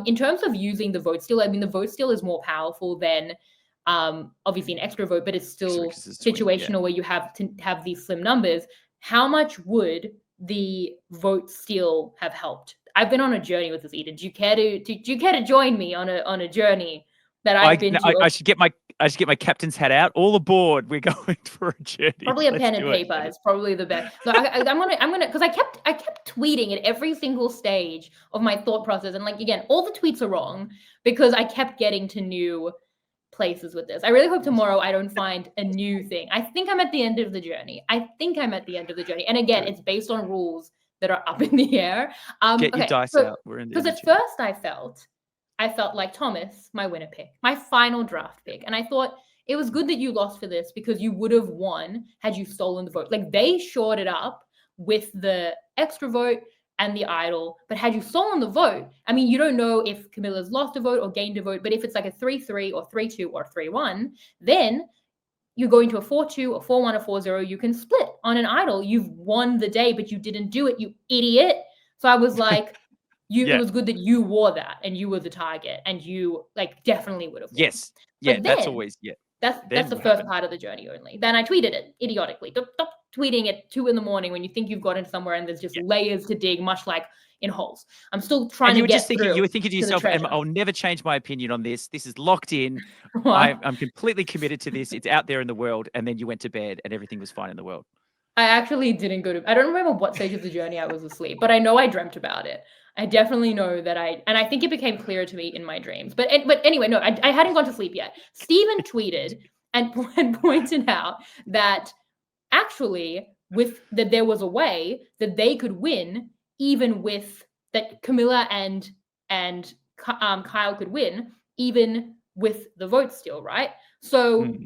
In terms of using the vote steal, I mean, the vote steal is more powerful than obviously an extra vote, but it's still situational where you have to have these slim numbers. How much would the vote steal have helped? I've been on a journey with this, Eden. Do you care to join me on a journey that I've been to?
I should get my captain's hat out. All aboard. We're going for a journey.
Probably a pen and paper is probably the best. So I'm gonna because I kept tweeting at every single stage of my thought process, and like again, all the tweets are wrong because I kept getting to new places with this. I really hope tomorrow I don't find a new thing. I think I'm at the end of the journey. And again, it's based on rules that are up in the air.
Get your dice out. We're in the
because at first I felt like Thomas, my winner pick, my final draft pick. And I thought it was good that you lost for this because you would have won had you stolen the vote. Like they shored it up with the extra vote and the idol, but had you stolen the vote, I mean, you don't know if Camila's lost a vote or gained a vote, but if it's like a 3-3 or 3-2 or 3-1, then you go into a 4-2, a 4-1, a 4-0, you can split on an idol. You've won the day, but you didn't do it, you idiot. So I was like, it was good that you wore that and you were the target and you like definitely would have won.
Yes. Yeah,
But
that's
then,
always,
that's the first part of the journey only. Then I tweeted it idiotically. Stop tweeting at 2 a.m. when you think you've gotten somewhere and there's just layers to dig, much like in holes. I'm still trying to get through.
You were thinking to yourself, I'll never change my opinion on this. This is locked in. I'm completely committed to this. It's out there in the world. And then you went to bed and everything was fine in the world.
I actually didn't go to, I don't remember what stage of the journey I was asleep, but I know I dreamt about it. I definitely know that and I think it became clearer to me in my dreams. But anyway, no, I hadn't gone to sleep yet. Steven tweeted and pointed out that actually that there was a way that they could win even with that Camila and Kyle could win even with the vote steal, right? So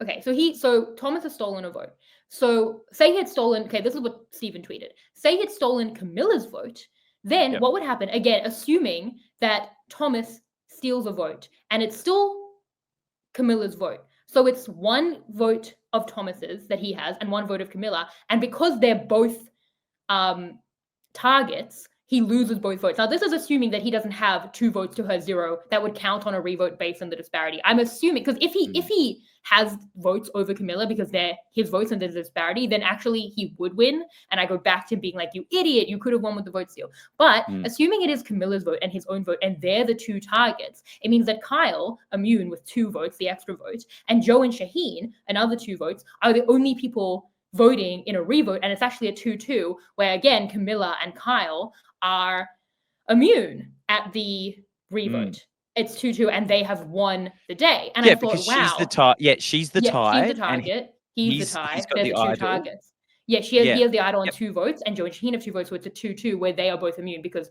okay, so Thomas has stolen a vote. So say he had stolen, okay, this is what Steven tweeted. Say he had stolen Camila's vote, then what would happen? Again, assuming that Thomas steals a vote and it's still Camila's vote. So it's one vote of Thomas's that he has and one vote of Camila. And because they're both targets, he loses both votes. Now, this is assuming that he doesn't have 2 votes to her 0 that would count on a revote based on the disparity. I'm assuming, because if he has votes over Camila because they're his votes and there's a disparity, then actually he would win. And I go back to being like, you idiot, you could have won with the vote steal. But assuming it is Camila's vote and his own vote, and they're the 2 targets, it means that Kyle, immune with 2 votes, the extra vote, and Joe and Shaheen, another 2 votes, are the only people voting in a revote. And it's actually a 2-2, where again, Camila and Kyle are immune at the revote. It's 2-2, and they have won the day. And I thought, wow.
She's the tie. Yeah, she's the tie.
She's the target. He's the tie. They're the 2
idol.
targets. Yeah, he has the idol on 2 votes, and Joe and Shaheen have 2 votes, so it's a 2-2 where they are both immune because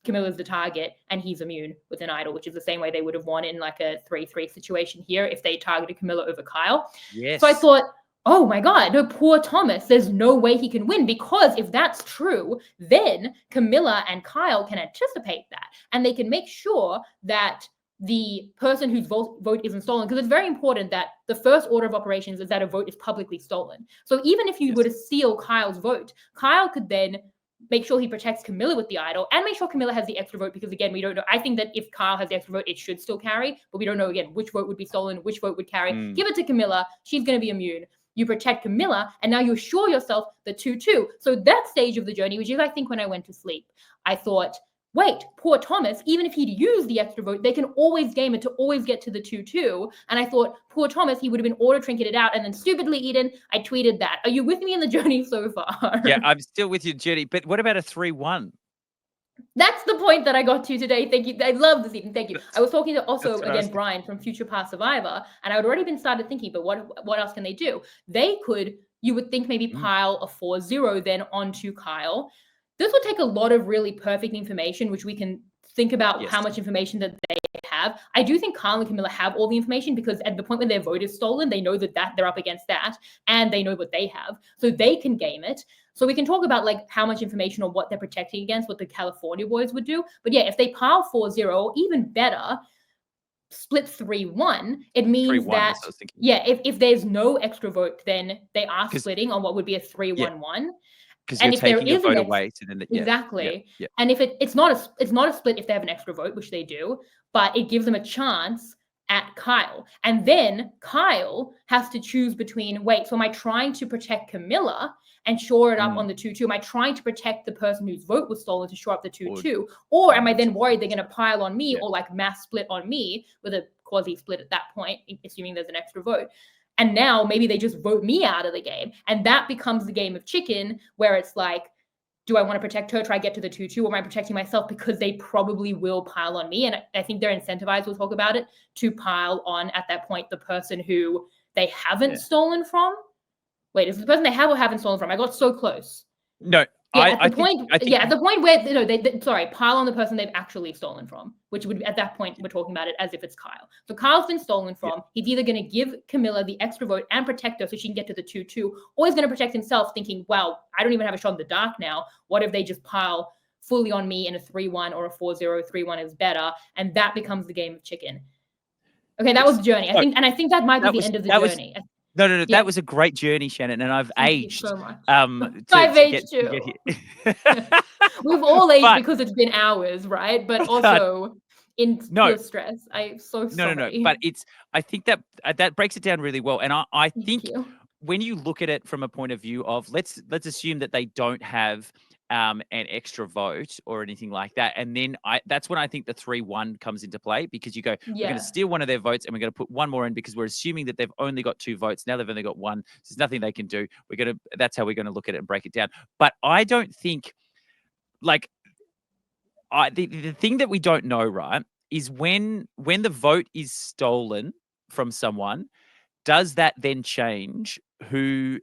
Camila's the target and he's immune with an idol, which is the same way they would have won in like a 3-3 situation here if they targeted Camila over Kyle.
Yes.
So I thought, oh my God, no, poor Thomas. There's no way he can win, because if that's true, then Camila and Kyle can anticipate that and they can make sure that the person whose vote isn't stolen, because it's very important that the first order of operations is that a vote is publicly stolen. So even if you were to steal Kyle's vote, Kyle could then make sure he protects Camila with the idol and make sure Camila has the extra vote, because again, we don't know. I think that if Kyle has the extra vote, it should still carry, but we don't know again which vote would be stolen, which vote would carry. Give it to Camila. She's going to be immune. You protect Camila, and now you assure yourself the 2-2. So that stage of the journey, which is, I think, when I went to sleep, I thought, wait, poor Thomas, even if he'd used the extra vote, they can always game it to always get to the 2-2. And I thought, poor Thomas, he would have been auto-trinketed out. And then stupidly, Eden, I tweeted that. Are you with me in the journey so far?
Yeah, I'm still with you, Judy. But what about a 3-1?
That's the point that I got to today. Thank you. I love this, Eden. Thank you. I was talking to also, again, Brian from Future Past Survivor, and I had already been started thinking, but what else can they do? They could, you would think, maybe pile a 4-0 then onto Kyle. This would take a lot of really perfect information, which we can think about how much information that they have. I do think Kyle and Camila have all the information, because at the point when their vote is stolen, they know that they're up against that, and they know what they have. So they can game it. So we can talk about like how much information or what they're protecting against, what the California boys would do. But yeah, if they pile 4-0, or even better, split 3-1, it means that, if there's no extra vote, then they are splitting on what would be a 3-1-1.
Because you're taking a vote away to then
exactly. And if it's not a split if they have an extra vote, which they do, but it gives them a chance at Kyle. And then Kyle has to choose between, wait, so am I trying to protect Camila and shore it up on the 2-2? Am I trying to protect the person whose vote was stolen to shore up the 2-2? Or am I then worried they're going to pile on me or like mass split on me with a quasi split at that point, assuming there's an extra vote? And now maybe they just vote me out of the game. And that becomes the game of chicken, where it's like, do I want to protect her, try to get to the 2-2, or am I protecting myself because they probably will pile on me? And I think they're incentivized, we'll talk about it, to pile on at that point the person who they haven't stolen from. Wait, is it the person they have or haven't stolen from? I got so close.
No,
Yeah, at the
I think
point,
I think
yeah, at the point where sorry, pile on the person they've actually stolen from, which would at that point we're talking about it as if it's Kyle. So Kyle's been stolen
yeah.
from. He's either going to give Camila the extra vote and protect her so she can get to the 2-2, or he's going to protect himself, thinking, "Well, I don't even have a shot in the dark now. What if they just pile fully on me in a 3-1 or a 4-0? 3-1 is better, and that becomes the game of chicken." Okay, that was
Yes.
the journey.
No,
I think that might be the
was
end of the
that was
journey.
no.
Yeah,
That was a great journey, Shannon, and I've
thank you
aged
so much.
to
I've aged
to get
too.
here.
We've all aged
But
because it's been hours, right? But also in
no,
pure stress. I'm so
no.
sorry.
But I think that that breaks it down really well, and I
Thank
think
you.
when you look at it from a point of view of let's assume that they don't have an extra vote or anything like that, and then that's when I think the 3-1 comes into play, because you go, we're going to
Yeah.
steal one of their votes and we're going to put one more in because we're assuming that they've only got 2 votes. Now they've only got 1. So there's nothing they can do. That's how we're going to look at it and break it down. But I don't think, like, the thing that we don't know, right, is when the vote is stolen from someone, does that then change who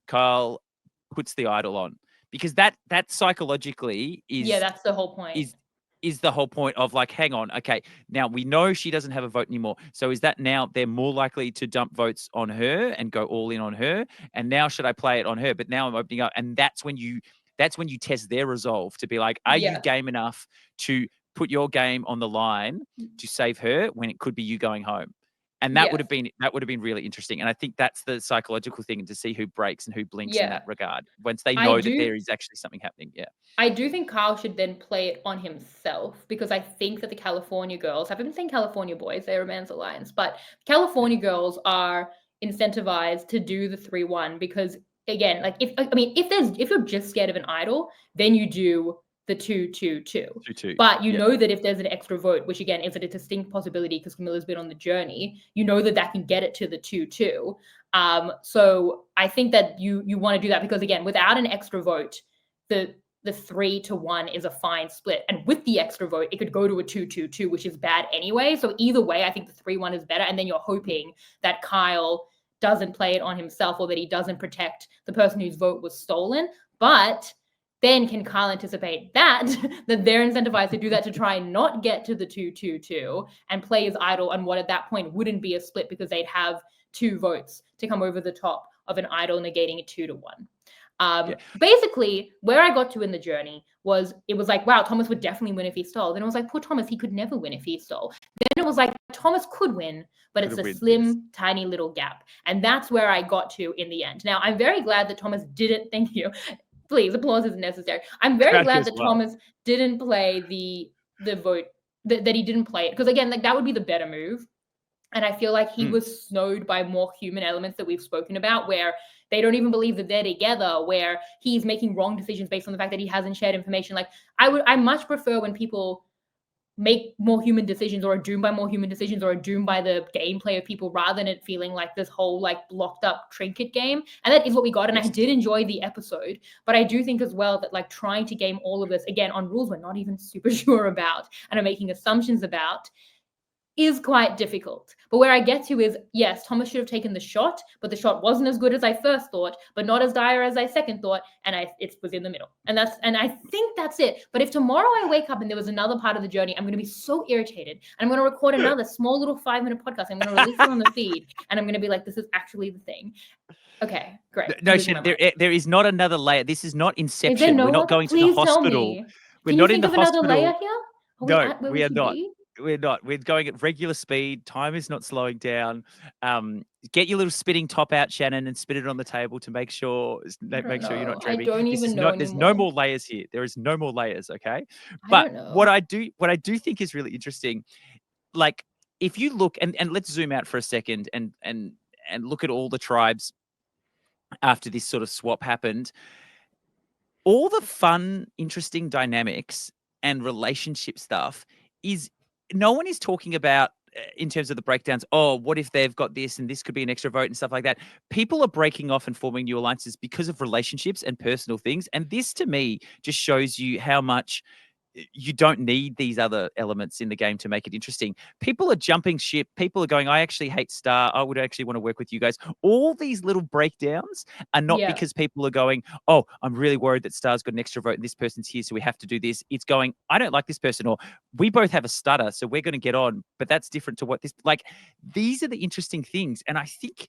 Kyle puts the idol on? Because that psychologically
Yeah, that's the whole point.
is is the whole point of, like, hang on, okay, now we know she doesn't have a vote anymore. So is that now they're more likely to dump votes on her and go all in on her? And now should I play it on her? But now I'm opening up, and that's when you test their resolve to be like, are you
Yeah.
game enough to put your game on the line to save her when it could be you going home? And that would
Yes.
have been really interesting. And I think that's the psychological thing, to see who breaks and who blinks in
Yeah.
that regard once they
I
know that
do
there is actually something happening. Yeah.
I do think Kyle should then play it on himself, because I think that the California girls, I've been saying California boys, they're a man's alliance, but California girls are incentivized to do the 3-1 because, again, like, if you're just scared of an idol, then you do the 2-2-2.
2-2.
But you
Yeah.
know that if there's an extra vote, which again is a distinct possibility because Camilla's been on the journey, you know that can get it to the 2-2. So I think that you want to do that because, again, without an extra vote, the 3-1 is a fine split. And with the extra vote, it could go to a 2-2-2, which is bad anyway. So either way, I think the 3-1 is better. And then you're hoping that Kyle doesn't play it on himself, or that he doesn't protect the person whose vote was stolen. But then can Kyle anticipate that they're incentivized to do that, to try and not get to the 2-2-2 and play his idol, and what at that point wouldn't be a split because they'd have 2 votes to come over the top of an idol negating a 2-1. Basically, where I got to in the journey was, it was like, wow, Thomas would definitely win if he stole. Then it was like, poor Thomas, he could never win if he stole. Then it was like, Thomas could win, but it's a slim, tiny little gap. And that's where I got to in the end. Now, I'm very glad that Thomas didn't, thank you. Please, applause is necessary. I'm very glad that Thomas didn't play the vote, that he didn't play it. Because again, like, that would be the better move. And I feel like he was snowed by more human elements that we've spoken about, where they don't even believe that they're together, where he's making wrong decisions based on the fact that he hasn't shared information. Like, I much prefer when people make more human decisions, or are doomed by more human decisions, or are doomed by the gameplay of people, rather than it feeling like this whole, like, blocked up Trinket game. And that is what we got. And I did enjoy the episode, but I do think as well that, like, trying to game all of this again on rules we're not even super sure about and are making assumptions about is quite difficult. But where I get to is, yes, Thomas should have taken the shot, but the shot wasn't as good as I first thought, but not as dire as I second thought, and it was in the middle. And I think that's it. But if tomorrow I wake up and there was another part of the journey, I'm going to be so irritated, and I'm going to record another small little 5-minute podcast. I'm going to release it on the feed, and I'm going to be like, this is actually the thing. Okay, great.
No, Shannon, there is not another layer. This is not Inception.
Is there no
We're not going to the
Please tell
hospital.
me.
We're
Can
not
you
in
think
the
of another
hospital.
layer here?
No, we are
should
not.
be?
We're not. We're going at regular speed. Time is not slowing down. Get your little spitting top out, Shannon, and spit it on the table to make sure you're not dreaming.
I don't even know
There's
anymore.
no more layers here. There is no more layers. Okay.
I
But
don't know.
what I do think is really interesting, like, if you look and let's zoom out for a second and look at all the tribes after this sort of swap happened. All the fun, interesting dynamics and relationship stuff is, no one is talking about in terms of the breakdowns. Oh, what if they've got this and this could be an extra vote and stuff like that. People are breaking off and forming new alliances because of relationships and personal things. And this, to me, just shows you how much you don't need these other elements in the game to make it interesting. People are jumping ship. People are going, I actually hate Star. I would actually want to work with you guys. All these little breakdowns are not
Yeah.
because people are going, oh, I'm really worried that Star's got an extra vote and this person's here, so we have to do this. It's going, I don't like this person, or we both have a stutter, so we're going to get on, but that's different to what this, like, these are the interesting things. And I think,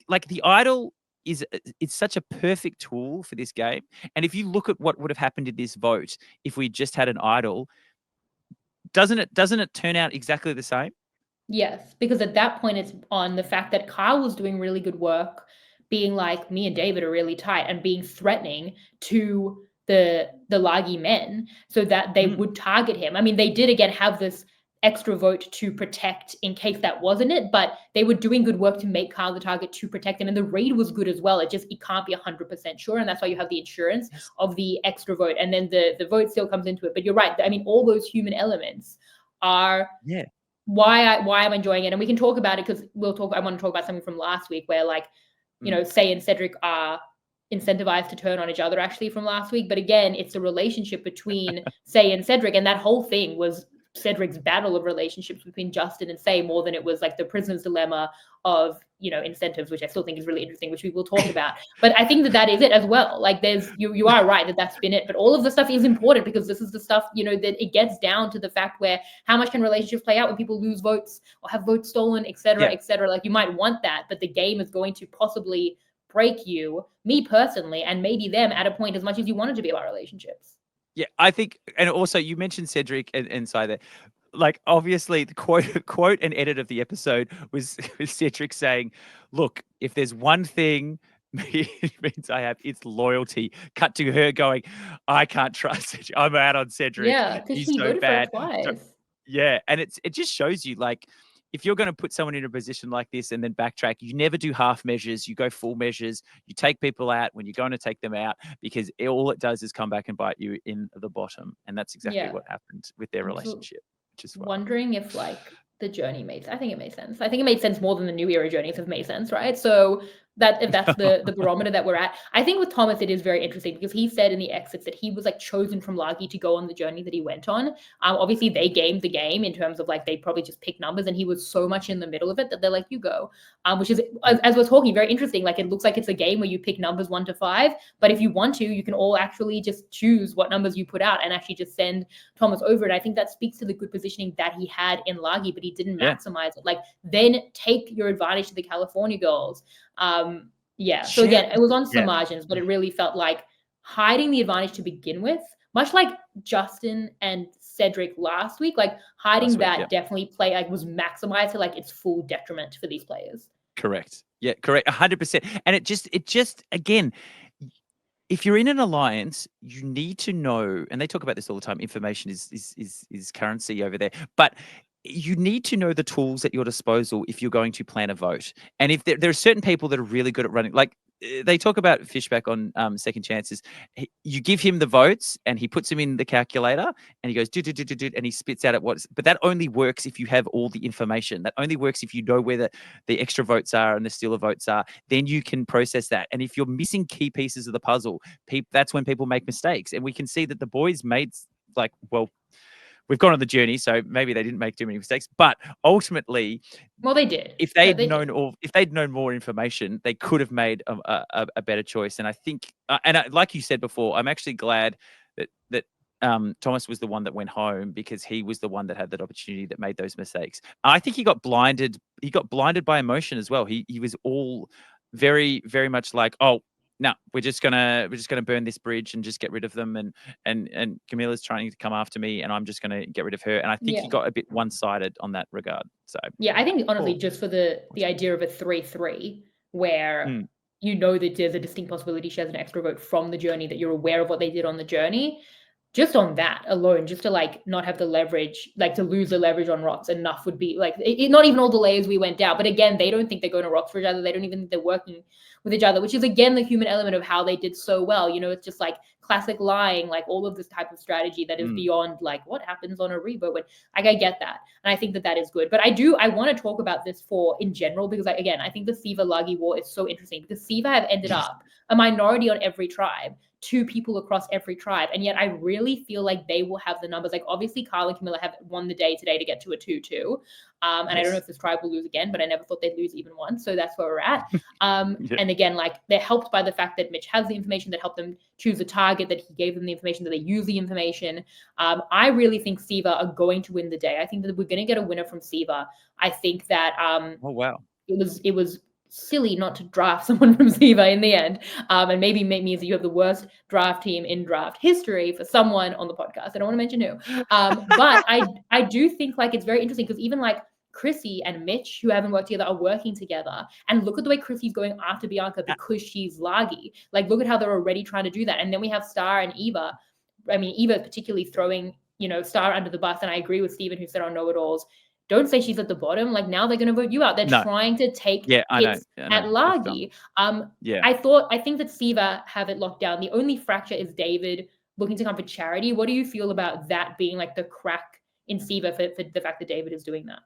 like, the Idol is, it's such a perfect tool for this game. And if you look at what would have happened in this vote if we just had an Idol, doesn't it turn out exactly the same?
Yes, because at that point it's on the fact that Kyle was doing really good work, being like, me and David are really tight, and being threatening to the Lagi men so that they would target him. I mean, they did again have this extra vote to protect in case that wasn't it, but they were doing good work to make Kyle the target to protect him. And the raid was good as well. It can't be 100% sure. And that's why you have the insurance of the extra vote. And then the vote still comes into it. But you're right. I mean, all those human elements are why I'm enjoying it. And we can talk about it because I want to talk about something from last week where, like, you know, Say and Cedric are incentivized to turn on each other actually from last week. But again, it's the relationship between Say and Cedric. And that whole thing was Cedric's battle of relationships between Justin and Say more than it was like the prisoner's dilemma of, you know, incentives, which I still think is really interesting, which we will talk about. But I think that is it as well. Like, you are right that's been it. But all of the stuff is important because this is the stuff, you know, that it gets down to the fact where how much can relationships play out when people lose votes or have votes stolen, et cetera, et cetera. Like, you might want that, but the game is going to possibly break you, me personally, and maybe them at a point as much as you want it to be about relationships.
Yeah, I think, and also you mentioned Cedric and Sai there. Like, obviously, the quote and edit of the episode was Cedric saying, "Look, if there's one thing means I have, it's loyalty." Cut to her going, "I can't trust Cedric. I'm out on Cedric.
Yeah, because
He's
he
so
voted
bad."
for it twice.
Yeah, and it just shows you, like, if you're going to put someone in a position like this and then backtrack, you never do half measures. You go full measures. You take people out when you're going to take them out, because all it does is come back and bite you in the bottom. And that's exactly what happened with their relationship, which is
wondering if, like, the journey I think it made sense. I think it made sense more than the New Era journeys have made sense, right? So that if that's the barometer that we're at. I think with Thomas it is very interesting because he said in the exits that he was, like, chosen from Lagi to go on the journey that he went on. Obviously they gamed the game in terms of, like, they probably just pick numbers, and he was so much in the middle of it that they're like, you go. Which is, as we're talking, very interesting. Like, it looks like it's a game where you pick numbers 1 to 5, but if you want to, you can all actually just choose what numbers you put out and actually just send Thomas over. And I think that speaks to the good positioning that he had in Lagi, but he didn't maximize it. Like, then take your advantage to the California girls. So again, it was on some margins, but it really felt like hiding the advantage to begin with, much like Justin and Cedric last week, like hiding definitely was maximized to, like, its full detriment for these players.
Correct. Yeah, correct. 100%. And it just again, if you're in an alliance, you need to know, and they talk about this all the time, information is currency over there, but you need to know the tools at your disposal if you're going to plan a vote. And if there are certain people that are really good at running, like they talk about Fishback on Second Chances. You give him the votes and he puts them in the calculator and he goes do, and he spits out at what's, but that only works if you have all the information. That only works if you know where the extra votes are and the stealer votes are. Then you can process that. And if you're missing key pieces of the puzzle, that's when people make mistakes. And we can see that the boys made, like, well, we've gone on the journey, so maybe they didn't make too many mistakes. But ultimately,
well, they did.
If they'd known more information, they could have made a better choice. And I think, like you said before, I'm actually glad that Thomas was the one that went home, because he was the one that had that opportunity, that made those mistakes. I think he got blinded. He got blinded by emotion as well. He was all very, very much like, oh, no, we're just gonna burn this bridge and just get rid of them, and Camila's trying to come after me, and I'm just gonna get rid of her. And I think he got a bit one-sided on that regard. So
I think honestly, just for the idea of a 3-3, where you know that there's a distinct possibility she has an extra vote from the journey, that you're aware of what they did on the journey. Just on that alone, just to, like, not have the leverage, like, to lose the leverage on rocks, enough would be, like, not even all the layers we went down. But again, they don't think they're going to rocks for each other. They don't even think they're working with each other, which is, again, the human element of how they did so well. You know, it's just like classic lying, like all of this type of strategy that is beyond, like, what happens on a revote. But, like, I get that. And I think that is good. But I want to talk about this in general, because, again, I think the Sver Lagi war is so interesting, because Sver have ended up a minority on every tribe 2 people across every tribe. And yet I really feel like they will have the numbers. Like obviously Carl and Camila have won the day today to get to a 2-2. And I don't know if this tribe will lose again, but I never thought they'd lose even once. So that's where we're at. And again, like they're helped by the fact that Mitch has the information that helped them choose a target, that he gave them the information, that they use the information. I really think Sver are going to win the day. I think that we're going to get a winner from Sver. I think that
oh wow,
it was silly not to draft someone from Sver in the end, and maybe it means that you have the worst draft team in draft history for someone on the podcast. I don't want to mention who, but I do think like it's very interesting because even like Chizzy and Mitch, who haven't worked together, are working together. And look at the way Chizzy's going after Bianca because she's laggy. Like, look at how they're already trying to do that. And then we have Star and Eva. I mean, Eva particularly throwing, Star under the bus. And I agree with Stephen, who said on Know-It-Alls, don't say she's at the bottom. Like, now they're going to vote you out. They're trying to take hits at laggy. I think that Sver have it locked down. The only fracture is David looking to come for charity. What do you feel about that being like the crack in Sver for the fact that David is doing that?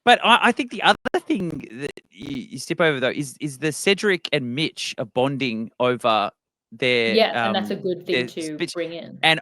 But I think the other thing that you step over though is the Cedric and Mitch are bonding over their
and that's a good thing to bring in.
And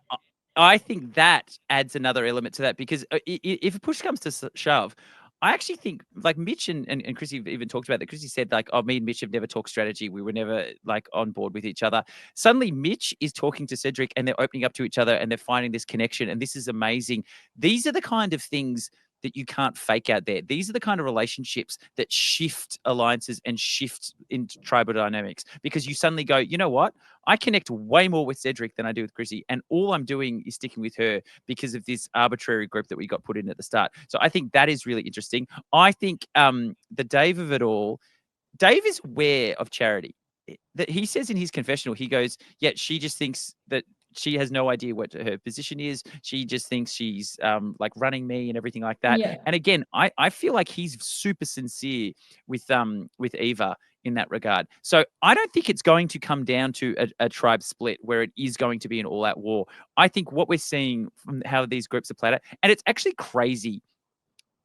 I think that adds another element to that because if a push comes to shove, I actually think like Mitch and Chizzy even talked about that. Chizzy said like, oh, me and Mitch have never talked strategy. We were never like on board with each other. Suddenly Mitch is talking to Cedric and they're opening up to each other and they're finding this connection. And this is amazing. These are the kind of things that you can't fake out there. These are the kind of relationships that shift alliances and shift into tribal dynamics because you suddenly go, you know what? I connect way more with Cedric than I do with Chizzy. And all I'm doing is sticking with her because of this arbitrary group that we got put in at the start. So I think that is really interesting. I think the Dave of it all, Dave is aware of charity. That he says in his confessional, he goes, yeah, she just thinks that she has no idea what her position is. She just thinks she's like running me and everything like that.
Yeah.
And again, I feel like he's super sincere with Eva in that regard. So I don't think it's going to come down to a tribe split where it is going to be an all-out war. I think what we're seeing from how these groups are played out, and it's actually crazy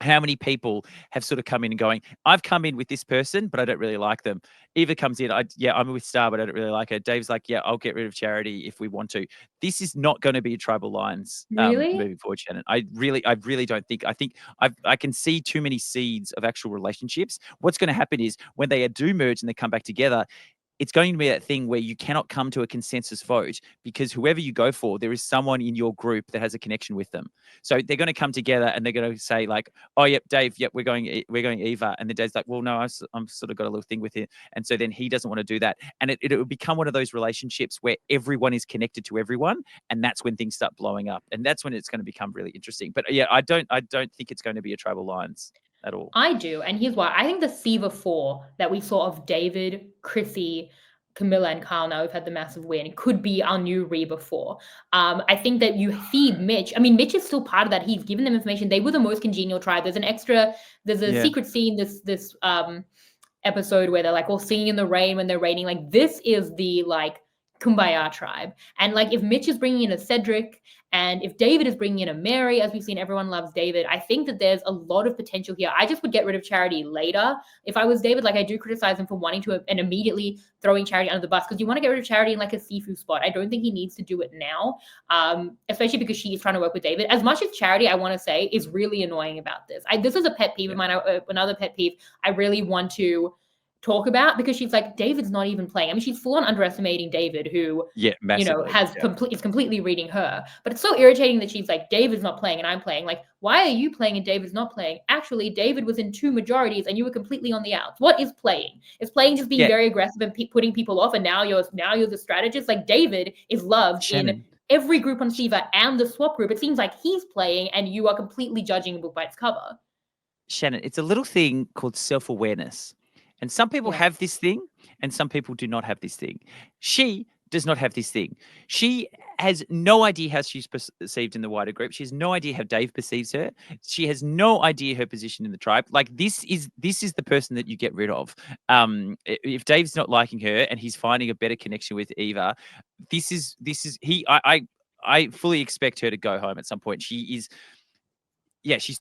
how many people have sort of come in and going, I've come in with this person, but I don't really like them. Eva comes in, I'm with Star, but I don't really like her. Dave's like, yeah, I'll get rid of charity if we want to. This is not going to be a tribal lines moving forward, Shannon. I really don't think. I think I can see too many seeds of actual relationships. What's going to happen is when they do merge and they come back together, it's going to be that thing where you cannot come to a consensus vote because whoever you go for, there is someone in your group that has a connection with them. So they're going to come together and they're going to say like, oh, yep, Dave, yep, we're going Eva. And then Dave's like, well, no, I'm sort of got a little thing with it. And so then he doesn't want to do that. And it will become one of those relationships where everyone is connected to everyone. And that's when things start blowing up. And that's when it's going to become really interesting. But yeah, I don't think it's going to be a tribal lines at all.
I do. And here's why. I think the Sver 4 that we saw of David, Chizzy, Camila, and Carl, now we've had the massive win, could be our new Reba 4. I think that you feed Mitch. I mean, Mitch is still part of that. He's given them information. They were the most congenial tribe. There's a secret scene this episode where they're like all singing in the rain when they're raining. Like, this is the like Kumbaya tribe. And like if Mitch is bringing in a Cedric and if David is bringing in a Mary, as we've seen, everyone loves David. I think that there's a lot of potential here. I just would get rid of charity later. If I was David, like I do criticize him for wanting to and immediately throwing charity under the bus because you want to get rid of charity in like a Sifu spot. I don't think he needs to do it now, especially because she's trying to work with David. As much as charity, I want to say, is really annoying about this. This is a pet peeve of mine. Another pet peeve I really want to talk about because she's like, David's not even playing. I mean, she's full on underestimating David, who is completely reading her. But it's so irritating that she's like, David's not playing and I'm playing. Like, why are you playing and David's not playing? Actually, David was in 2 majorities and you were completely on the outs. What is playing? Is playing just being very aggressive and putting people off? And now you're the strategist. Like, David is loved in every group on Sver and the swap group. It seems like he's playing and you are completely judging a book by its cover.
Shannon, it's a little thing called self-awareness. And some people have this thing and some people do not have this thing. She does not have this thing. She has no idea how she's perceived in the wider group. She has no idea how Dave perceives her. She has no idea her position in the tribe. Like this is the person that you get rid of. If Dave's not liking her and he's finding a better connection with Eva, I fully expect her to go home at some point. She's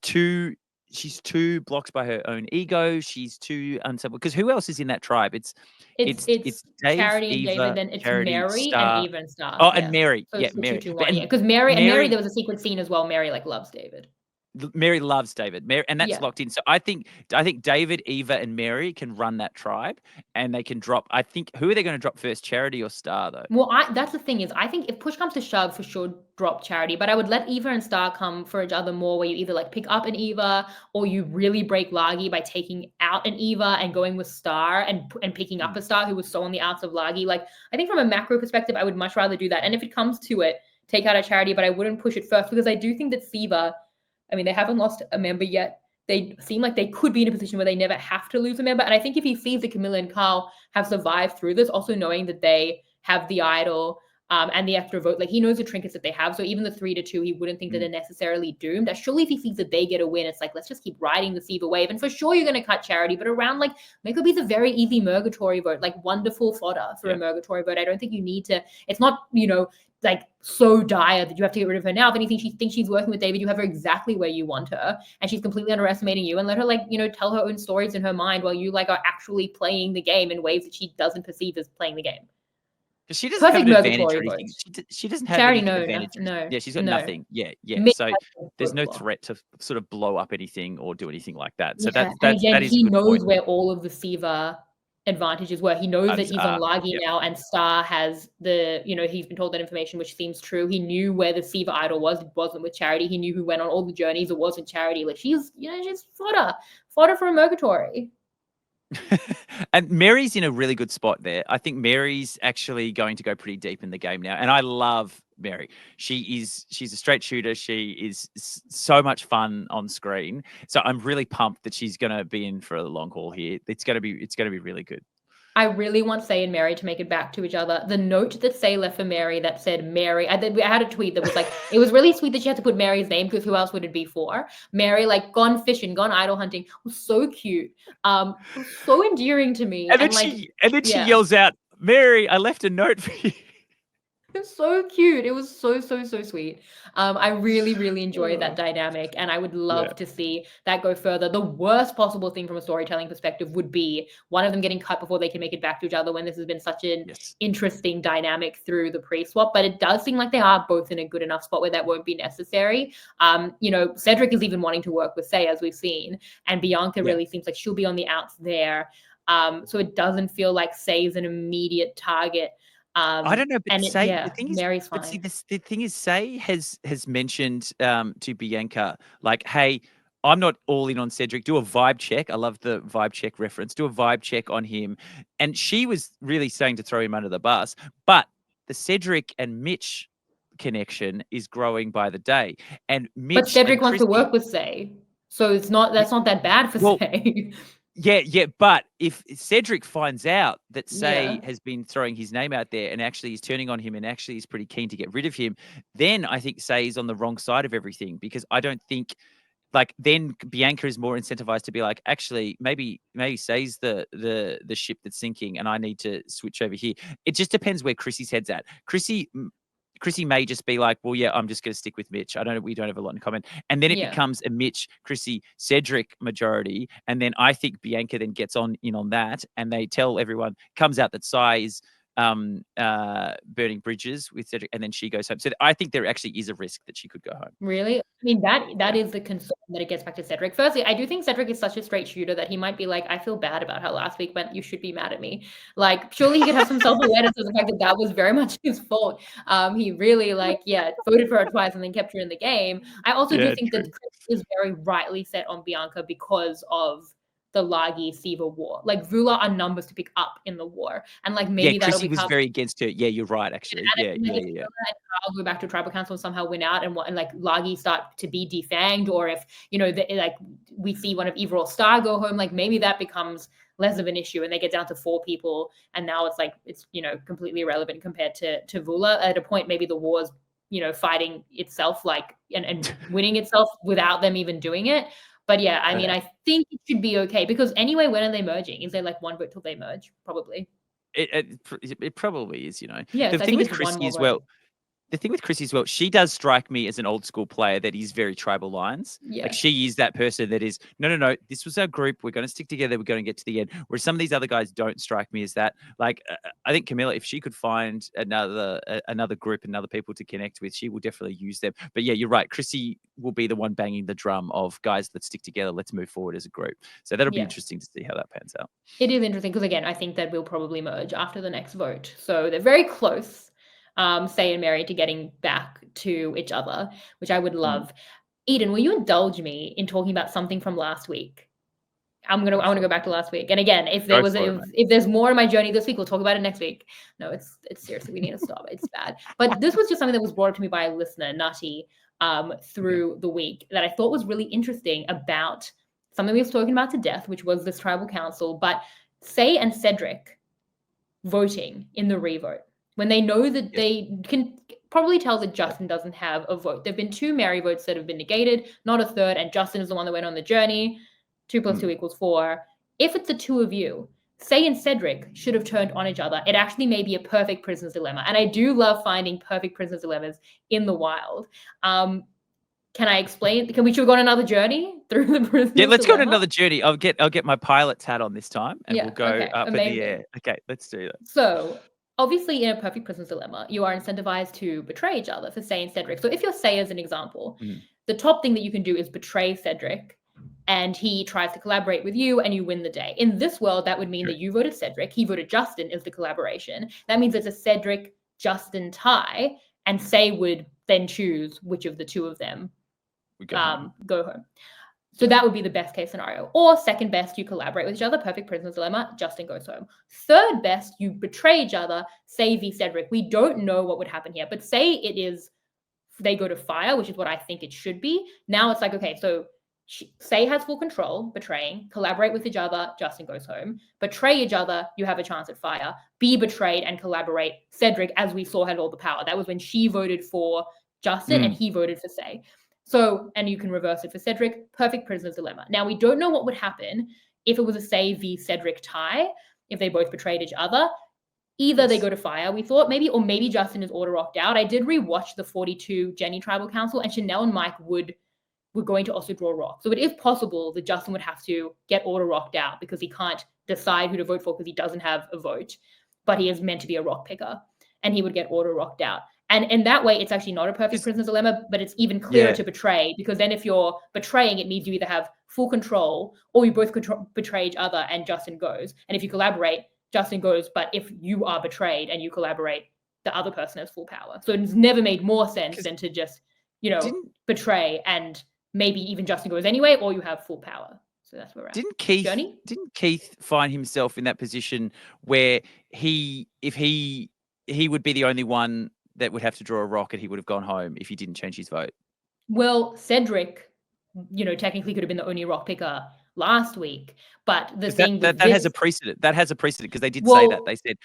too she's too blocked by her own ego. She's too unstable. Because who else is in that tribe? It's Dave,
Charity and David,
Eva,
then it's
Charity,
Mary and
Star.
Eva and Star.
Oh, and
Yeah.
Mary.
So
Yeah,
it's the
Mary.
2-2-1. Yeah,
And
because Mary, there was a secret scene as well. Mary like loves David.
Mary loves David. Mary, and that's
Yeah.
locked in. So I think David, Eva, and Mary can run that tribe, and they can drop. I think who are they going to drop first, Charity or Star though?
Well, that's the thing is, I think if push comes to shove, for sure, drop Charity. But I would let Eva and Star come for each other more, where you either like pick up an Eva or you really break Lagi by taking out an Eva and going with Star and picking up a Star who was so on the outs of Lagi. Like, I think from a macro perspective, I would much rather do that. And if it comes to it, take out a Charity, but I wouldn't push it first because I do think that Siva, I mean, they haven't lost a member yet. They seem like they could be in a position where they never have to lose a member. And I think if he sees that Camila and Carl have survived through this, also knowing that they have the idol and the extra vote, like he knows the trinkets that they have. So even the 3-2, he wouldn't think that they're necessarily doomed. Surely if he sees that they get a win, it's like, let's just keep riding the Siva wave. And for sure, you're going to cut Charity, but around like, make it be the very easy Murgatory vote, like wonderful fodder for a Murgatory vote. I don't think you need to, it's not, like so dire that you have to get rid of her now. If anything, she thinks she's working with David, you have her exactly where you want her, and she's completely underestimating you, and let her like, tell her own stories in her mind while you like are actually playing the game in ways that she doesn't perceive as playing the game.
Because she doesn't have an advantage or anything. She doesn't have
Charity,
any advantage.
no.
Yeah, she's got nothing. Yeah. So there's no threat to sort of blow up anything or do anything like that. So that is
he
a good
knows
point.
where all of the Siva advantages were. He knows that he's on Lagi now, and Star has the, he's been told that information, which seems true. He knew where the Siva idol was. It wasn't with Charity. He knew who went on all the journeys. It wasn't Charity. Like she's fodder for a Murgatory.
And Mary's in a really good spot there. I think Mary's actually going to go pretty deep in the game now. And I love Mary. She's a straight shooter. She is so much fun on screen. So I'm really pumped that she's going to be in for the long haul here. It's going to be really good.
I really want Say and Mary to make it back to each other. The note that Say left for Mary that said Mary, I had a tweet that was like, it was really sweet that she had to put Mary's name because who else would it be for? Mary, like gone fishing, gone idol hunting, was so cute, so endearing to me.
And then she yells out, "Mary, I left a note for you."
It was so cute. It was so sweet. I really, really enjoyed that dynamic, and I would love to see that go further. The worst possible thing from a storytelling perspective would be one of them getting cut before they can make it back to each other when this has been such an interesting dynamic through the pre-swap. But it does seem like they are both in a good enough spot where that won't be necessary. Cedric is even wanting to work with Say, as we've seen, and Bianca really seems like she'll be on the outs there. So it doesn't feel like Say is an immediate target.
I don't know, but Say, the thing is,
Mary's fine.
the thing is, Say has mentioned to Bianca, like, hey, I'm not all in on Cedric. Do a vibe check. I love the vibe check reference. Do a vibe check on him. And she was really saying to throw him under the bus. But the Cedric and Mitch connection is growing by the day. And Mitch,
but Cedric wants to work with Say, so that's not that bad for Say.
Yeah, but if Cedric finds out that Say has been throwing his name out there and actually is turning on him and actually is pretty keen to get rid of him, then I think Say is on the wrong side of everything, because I don't think, like, then Bianca is more incentivized to be like, actually, maybe Say's the ship that's sinking and I need to switch over here. It just depends where Chrissy's head's at. Chrissy may just be like, well, yeah, I'm just going to stick with Mitch. We don't have a lot in common. And then it becomes a Mitch, Chrissy, Cedric majority. And then I think Bianca then gets in on that. And they tell everyone, comes out that Sai is burning bridges with Cedric, and then she goes home. So I think there actually is a risk that she could go home.
Really? I mean, that is the concern, that it gets back to Cedric. Firstly, I do think Cedric is such a straight shooter that he might be like, I feel bad about how last week went. You should be mad at me. Like, surely he could have some self-awareness of the fact that was very much his fault. He really voted for her twice and then kept her in the game. I also do think that Chris is very rightly set on Bianca because of the Lagi Siva war. Like, Vula are numbers to pick up in the war, and like maybe that'll
Chrissy was very against her. Yeah, you're right. Actually, yeah.
I'll go back to tribal council and somehow win out, and like Lagi start to be defanged, or if we see one of Eva or Star go home, like maybe that becomes less of an issue, and they get down to 4 people, and now it's completely irrelevant compared to Vula. At a point, maybe the war's fighting itself, and winning itself without them even doing it. But yeah, I mean, I think it should be okay, because anyway, when are they merging? Is there like one vote till they merge? Probably.
It probably is,
Yeah,
the thing with Chrissy as well. the thing with Chrissy as well, she does strike me as an old school player that is very tribal lines.
Yeah.
Like she is that person that is, no, this was our group. We're going to stick together. We're going to get to the end. Whereas some of these other guys don't strike me as that. Like I think Camila, if she could find another group, another people to connect with, she will definitely use them. But yeah, you're right. Chrissy will be the one banging the drum of guys, let's stick together. Let's move forward as a group. So that'll be interesting to see how that pans out.
It is interesting because, again, I think that we'll probably merge after the next vote. So they're very close. Say and Mary to getting back to each other, which I would love. Eden, will you indulge me in talking about something from last week? I want to go back to last week. And again, if there's more in my journey this week, we'll talk about it next week. No, it's seriously, we need to stop. It's bad. But this was just something that was brought up to me by a listener, Nutty, through the week that I thought was really interesting about something we've spoken about to death, which was this tribal council, but Say and Cedric voting in the revote. When they know that they can probably tell that Justin doesn't have a vote. There have been 2 Mary votes that have been negated, not a third, and Justin is the one that went on the journey. 2 + 2 = 4. If it's the 2 of you, Say and Cedric should have turned on each other. It actually may be a perfect prisoner's dilemma. And I do love finding perfect prisoner's dilemmas in the wild. Can I explain? Can we go on another journey through the prisoner's dilemma?
Let's go on another journey. I'll get my pilot's hat on this time and we'll go up in the air. Okay, let's do that.
So obviously, in a perfect prisoner's dilemma, you are incentivized to betray each other for Say and Cedric. So if you're Say as an example, the top thing that you can do is betray Cedric, and he tries to collaborate with you, and you win the day. In this world, that would mean that you voted Cedric, he voted Justin as the collaboration. That means it's a Cedric-Justin tie, and Say would then choose which of the 2 of them go home. So that would be the best case scenario. Or second best, you collaborate with each other. Perfect prisoner's dilemma. Justin goes home. Third best, you betray each other. Say v Cedric. We don't know what would happen here, but say it is they go to fire, which is what I think it should be. Now it's like, okay, so Say has full control, betraying. Collaborate with each other. Justin goes home. Betray each other. You have a chance at fire. Be betrayed and collaborate. Cedric, as we saw, had all the power. That was when she voted for Justin and he voted for Say. So, and you can reverse it for Cedric, perfect prisoner's dilemma. Now, we don't know what would happen if it was a Say v Cedric tie, if they both betrayed each other. Either they go to fire, we thought, maybe, or maybe Justin is auto-rocked out. I did rewatch the 42 Jenny Tribal Council, and Chanel and Mike were going to also draw rock. So it is possible that Justin would have to get auto-rocked out because he can't decide who to vote for because he doesn't have a vote, but he is meant to be a rock picker, and he would get auto-rocked out. And in that way, it's actually not a perfect prisoner's dilemma, but it's even clearer to betray, because then if you're betraying, it means you either have full control or you both betray each other and Justin goes. And if you collaborate, Justin goes. But if you are betrayed and you collaborate, the other person has full power. So it's never made more sense than to just, betray and maybe even Justin goes anyway, or you have full power. So that's where we're at.
Didn't Keith find himself in that position where if he would be the only one that would have to draw a rock and he would have gone home if he didn't change his vote?
Well, Cedric, technically could have been the only rock picker last week, but the thing
that has a precedent. That has a precedent because they did say that. They said,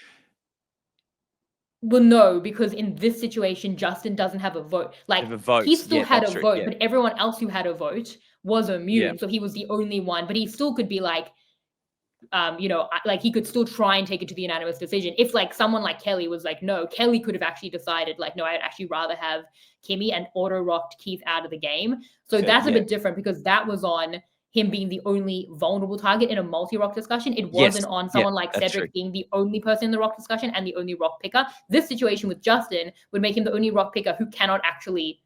well, no, because in this situation, Justin doesn't have a vote. Like, he still had a vote, but everyone else who had a vote was immune. So he was the only one, but he still could be like, he could still try and take it to the unanimous decision. If like someone like Kelly was like, no, Kelly could have actually decided like, no, I'd actually rather have Kimmy, and auto-rocked Keith out of the game. So that's a bit different because that was on him being the only vulnerable target in a multi-rock discussion. It wasn't on someone like Cedric being the only person in the rock discussion and the only rock picker. This situation with Justin would make him the only rock picker who cannot actually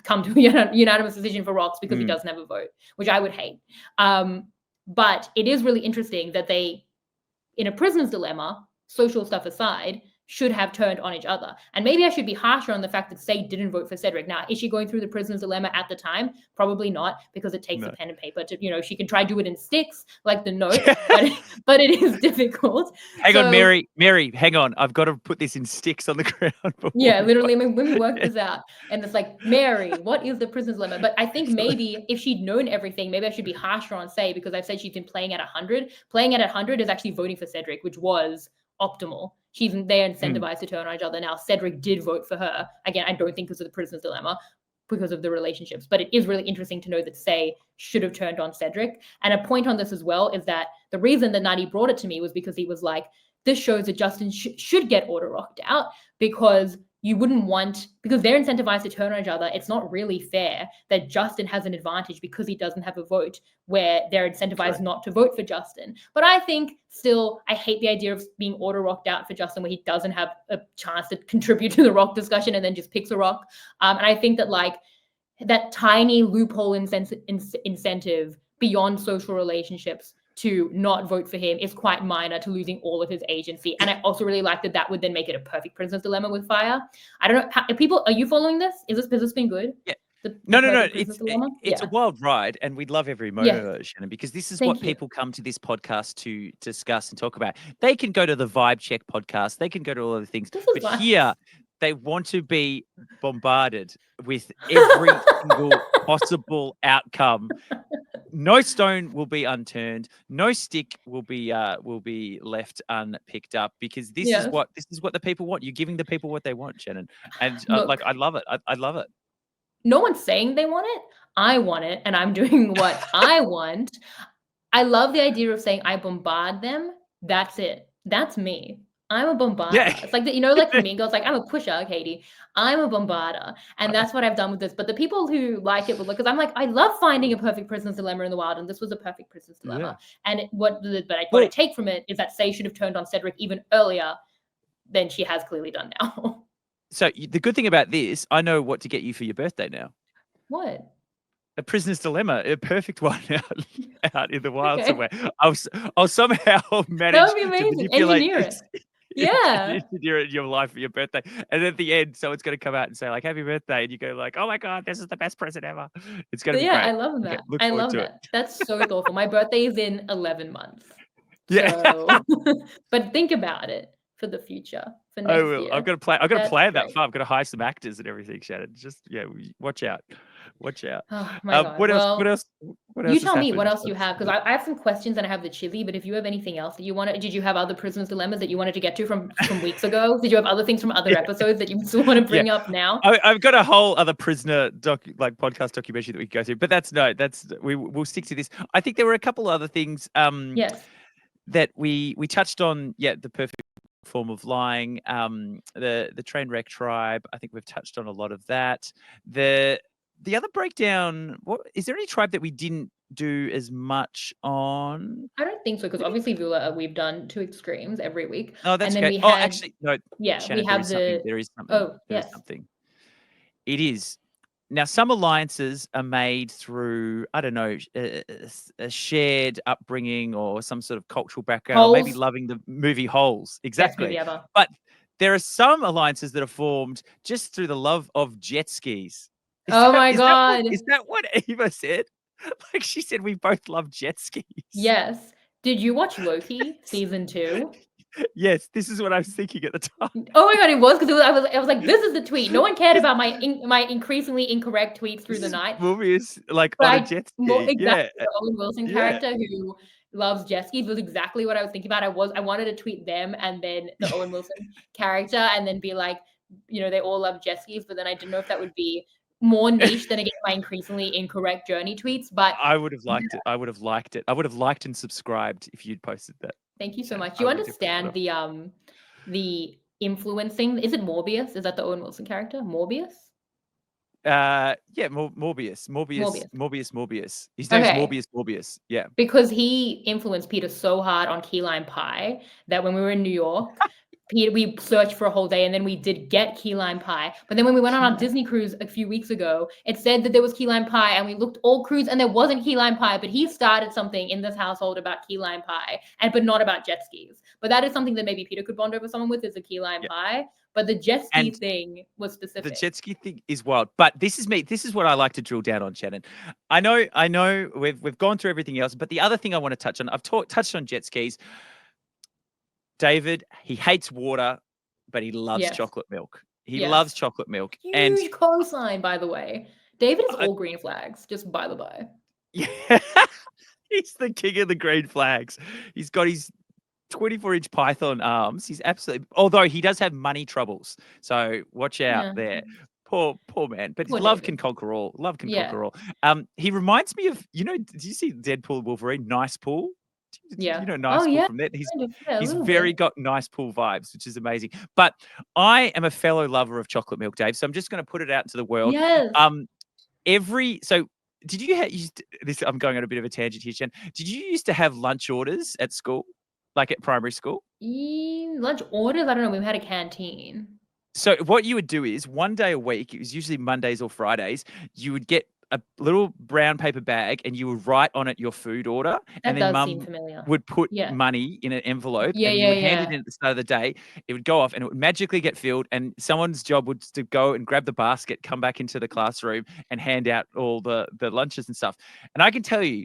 come to a unanimous decision for rocks because he doesn't have a vote, which I would hate. But it is really interesting that they, in a prisoner's dilemma, social stuff aside, should have turned on each other. And maybe I should be harsher on the fact that Say didn't vote for Cedric. Now, is she going through the prisoner's dilemma at the time? Probably not, because it takes a pen and paper to, she can try to do it in sticks, like the note, but it is difficult.
Hang on, Mary, hang on. I've got to put this in sticks on the ground.
Yeah, literally, let me work this out. And it's like, Mary, what is the prisoner's dilemma? But I think maybe if she'd known everything, maybe I should be harsher on Say, because I've said she's been playing at 100. Playing at 100 is actually voting for Cedric, which was optimal. They're incentivized to turn on each other. Now, Cedric did vote for her. Again, I don't think because of the prisoner's dilemma, because of the relationships. But it is really interesting to know that Say should have turned on Cedric. And a point on this as well is that the reason that Nutty brought it to me was because he was like, this shows that Justin should get auto-rocked out because you wouldn't want, because they're incentivized to turn on each other, it's not really fair that Justin has an advantage because he doesn't have a vote, where they're incentivized not to vote for Justin. But I think still, I hate the idea of being auto-rocked out for Justin, where he doesn't have a chance to contribute to the rock discussion and then just picks a rock. And I think that like that tiny loophole incentive beyond social relationships to not vote for him is quite minor to losing all of his agency. And I also really like that would then make it a perfect prisoner's dilemma with Fire. I don't know, are you following this? Has this been good?
Yeah.
The
No.
It's
a wild ride, and we'd love every moment, Shannon, because this is what people come to this podcast to discuss and talk about. They can go to the Vibe Check podcast, they can go to all other things, but fun. Here they want to be bombarded with every single possible outcome. No stone will be unturned. No stick will be left unpicked up, because this is what the people want. You're giving the people what they want, Shannon, and look, I love it. I love it.
No one's saying they want it. I want it, and I'm doing what I want. I love the idea of saying I bombard them. That's it. That's me. I'm a bombarder. Yeah. It's like, like for me, girls, like I'm a pusher, Katie. I'm a bombarder. And that's what I've done with this. But the people who like it will look, because I'm like, I love finding a perfect prisoner's dilemma in the wild. And this was a perfect prisoner's dilemma. Yeah. And what I take from it is that Say should have turned on Cedric even earlier than she has clearly done now.
So the good thing about this, I know what to get you for your birthday now.
What?
A prisoner's dilemma, a perfect one out in the wild somewhere. I'll somehow manage
that would be amazing.
to manipulate
Engineer it. Yeah.
Engineer it in your life for your birthday. And at the end, someone's going to come out and say, like, happy birthday. And you go like, oh my God, this is the best present ever. It's going to be great.
I love that. I love that. That's so thoughtful. My birthday is in 11 months. Yeah. So, but think about it for the future. For next year.
I've got to play. I've got to plan that far. I've got to hire some actors and everything, Shannon. Just watch out. Watch out.
Oh my God.
What else?
You tell me what else you have, because I have some questions and I have the Chizzy, but if you have anything else that you wanted, did you have other prisoners' dilemmas that you wanted to get to from weeks ago? Did you have other things from other episodes that you still want to bring up now?
I've got a whole other prisoner podcast documentary that we can go through, but we'll stick to this. I think there were a couple other things that we touched on. Yeah, the perfect form of lying, the train wreck tribe. I think we've touched on a lot of that. The other breakdown, is there any tribe that we didn't do as much on?
I don't think so, because obviously Vula, we've done 2 extremes every week.
Oh, that's
okay.
Actually, no.
Yeah,
Shannon,
we have
there is something. Oh, yes. Something. It is. Now, some alliances are made through, I don't know, a shared upbringing or some sort of cultural background, or maybe loving the movie Holes. Exactly.
Best movie ever.
But there are some alliances that are formed just through the love of jet skis.
My God.
Is that what Eva said? Like, she said, we both love jet skis.
Yes. Did you watch Loki season 2?
Yes, this is what I was thinking at the time.
Oh my God, it was, because I was like, this is the tweet. No one cared about my increasingly incorrect tweets through the night.
Movies like on a jet ski.
Exactly. The Owen Wilson character who loves jet skis was exactly what I was thinking about. I wanted to tweet them and then the Owen Wilson character and then be like, they all love jet skis, but then I didn't know if that would be more niche than, again, my increasingly incorrect journey tweets. But
I would have liked it. I would have liked it. I would have liked and subscribed if you'd posted that.
Thank you so much. Do you understand the influencing? Is it Morbius? Is that the Owen Wilson character? Morbius?
Morbius. His name's Morbius. Yeah.
Because he influenced Peter so hard on Key Lime Pie that when we were in New York, we searched for a whole day and then we did get key lime pie. But then when we went on our Disney cruise a few weeks ago, it said that there was key lime pie and we looked all cruise and there wasn't key lime pie, but he started something in this household about key lime pie but not about jet skis. But that is something that maybe Peter could bond over someone with, is a key lime pie. But the jet ski thing was specific.
The jet ski thing is wild. But this is me. This is what I like to drill down on, Shannon. I know we've gone through everything else, but the other thing I want to touch on, I've touched on jet skis. David, he hates water, but he loves chocolate milk. He loves chocolate milk.
Huge cosign, by the way. David is all green flags, just by the by.
Yeah. He's the king of the green flags. He's got his 24-inch python arms. He's absolutely, although he does have money troubles. So watch out there. Poor man. But love can conquer all. Love can conquer all. He reminds me of, did you see Deadpool Wolverine? Nice Pool?
Yeah.
nice
Oh
pool
yeah.
from there. He's
Kind of, yeah, a
he's
little
very
bit.
got nice pool vibes, which is amazing. But I am a fellow lover of chocolate milk, Dave. So I'm just going to put it out into the world.
Yes.
So did you used this? I'm going on a bit of a tangent here, Jen. Did you used to have lunch orders at school, like at primary school?
Lunch orders? I don't know. We've had a canteen.
So what you would do is one day a week, it was usually Mondays or Fridays, you would get a little brown paper bag and you would write on it your food order, and
That
then
does seem
mum
familiar.
would put
Yeah.
money in an envelope
Yeah,
and you
yeah,
would hand it
yeah.
in at the start of the day. It would go off and it would magically get filled, and someone's job was to go and grab the basket, come back into the classroom and hand out all the lunches and stuff. And I can tell you,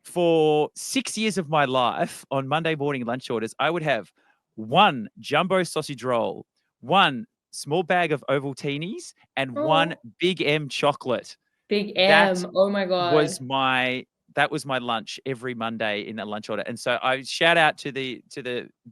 for 6 years of my life, on Monday morning lunch orders, I would have one jumbo sausage roll, one small bag of Ovaltinis, and one
Oh,
Big M chocolate.
Big
That
M. Oh my
was
God.
my lunch every Monday in a lunch order. And so I shout out to the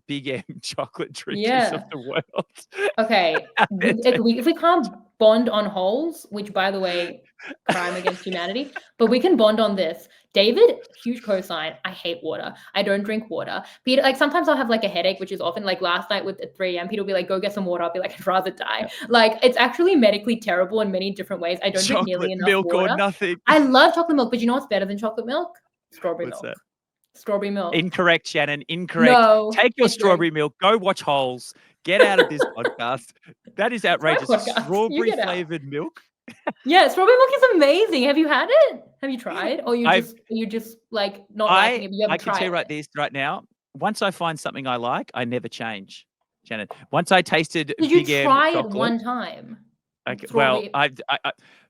Big M chocolate drinkers of
Yeah.
the world.
Okay. If we can't bond on holes, which by the way, crime against humanity, but we can bond on this. David, huge cosign. I hate water. I don't drink water. Peter, like sometimes I'll have like a headache, which is often like last night with at 3 a.m. Peter will be like, go get some water. I'll be like, I'd rather die. Like it's actually medically terrible in many different ways. I don't drink nearly
Chocolate
enough
milk or
water.
nothing.
I love chocolate milk, but you know what's better than chocolate milk? Strawberry
What's
milk.
that?
Strawberry milk.
Incorrect, Shannon. Incorrect.
No,
Take your
it's
strawberry milk. Go watch Holes. Get out of this podcast. That is
my
outrageous.
podcast. You
Strawberry
get out.
flavored milk.
Yeah, strawberry milk is amazing. Have you had it? Have you tried? Or
I've
you just like not liking it, but you
I
haven't
can tell
tried
you
it?
right now. Once I find something I like, I never change, Shannon. Once I tasted
Did you
Big M
try it
chocolate,
one time?
okay, well,
Strawberry.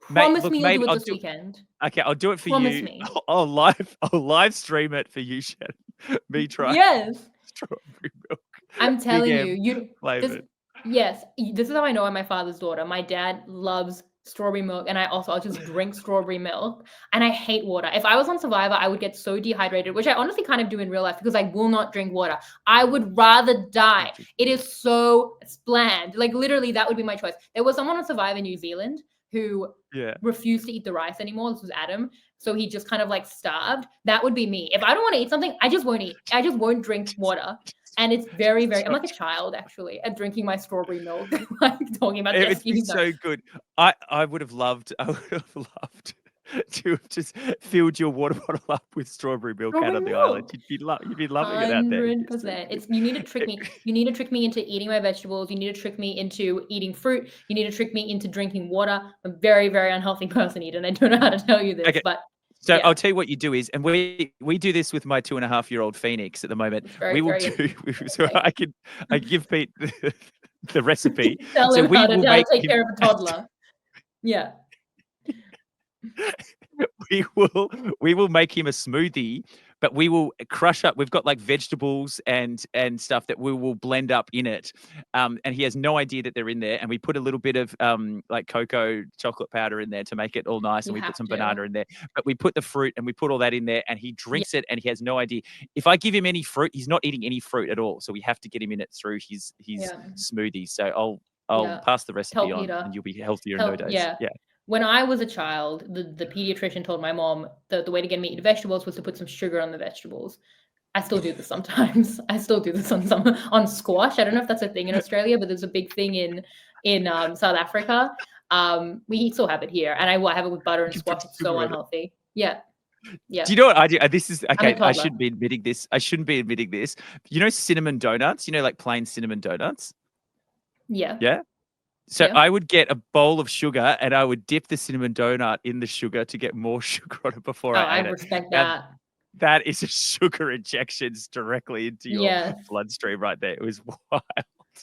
mate,
Promise
look,
me you'll do
maybe
it
I'll
this
do.
weekend.
Okay, I'll do it for
Promise
you.
me.
I'll live stream it for you, Shannon. Me try
Yes.
strawberry milk,
I'm
Big
telling you,
M
this
flavored.
yes, this is how I know I'm my father's daughter. My dad loves strawberry milk, and I'll just drink strawberry milk, and I hate water. If I was on Survivor, I would get so dehydrated, which I honestly kind of do in real life because I will not drink water. I would rather die. It is so bland. Like literally, that would be my choice. There was someone on Survivor New Zealand who
Yeah.
refused to eat the rice anymore. This was Adam. So he just kind of like starved. That would be me. If I don't want to eat something, I just won't eat. I just won't drink water. And it's very, very, I'm like a child actually at drinking my strawberry milk, like talking about jet
It would be
skis.
so good. I would have loved to have just filled your water bottle up with strawberry milk out
Strawberry
on the island.
milk.
You'd be loving it out there. It'd be so
100%.
good.
It's you need to trick me. You need to trick me into eating my vegetables. You need to trick me into eating fruit. You need to trick me into drinking water. I'm a very, very unhealthy person, Eden. I don't know how to tell you this,
Okay.
but
So
yeah.
I'll tell you what you do is, and we do this with my 2.5-year-old Phoenix at the moment.
Very,
We will
very
do. So I give Pete the recipe.
tell
So
him
we
how
will
to
make
take
him.
care of a toddler. Yeah.
We will make him a smoothie, but we will crush up. We've got like vegetables and stuff that we will blend up in it, and he has no idea that they're in there. And we put a little bit of like cocoa chocolate powder in there to make it all nice, and we put some banana in there. But we put the fruit and we put all that in there, and he drinks it, and he has no idea. If I give him any fruit, he's not eating any fruit at all. So we have to get him in it through his smoothie. So I'll pass the recipe on, and you'll be healthier in no days.
Yeah. When I was a child, the pediatrician told my mom that the way to get me to eat vegetables was to put some sugar on the vegetables. I still do this sometimes. I still do this on squash. I don't know if that's a thing in Australia, but there's a big thing in South Africa. We still have it here, and I have it with butter and squash. It's so unhealthy. Yeah. Yeah.
Do you know what I do? This is okay.
I'm a
I shouldn't be admitting this. You know cinnamon donuts? You know, like plain cinnamon donuts?
Yeah.
Yeah. So I would get a bowl of sugar and I would dip the cinnamon donut in the sugar to get more sugar on it before I ate it.
I respect that.
That is a sugar injections directly into your bloodstream right there. It was wild.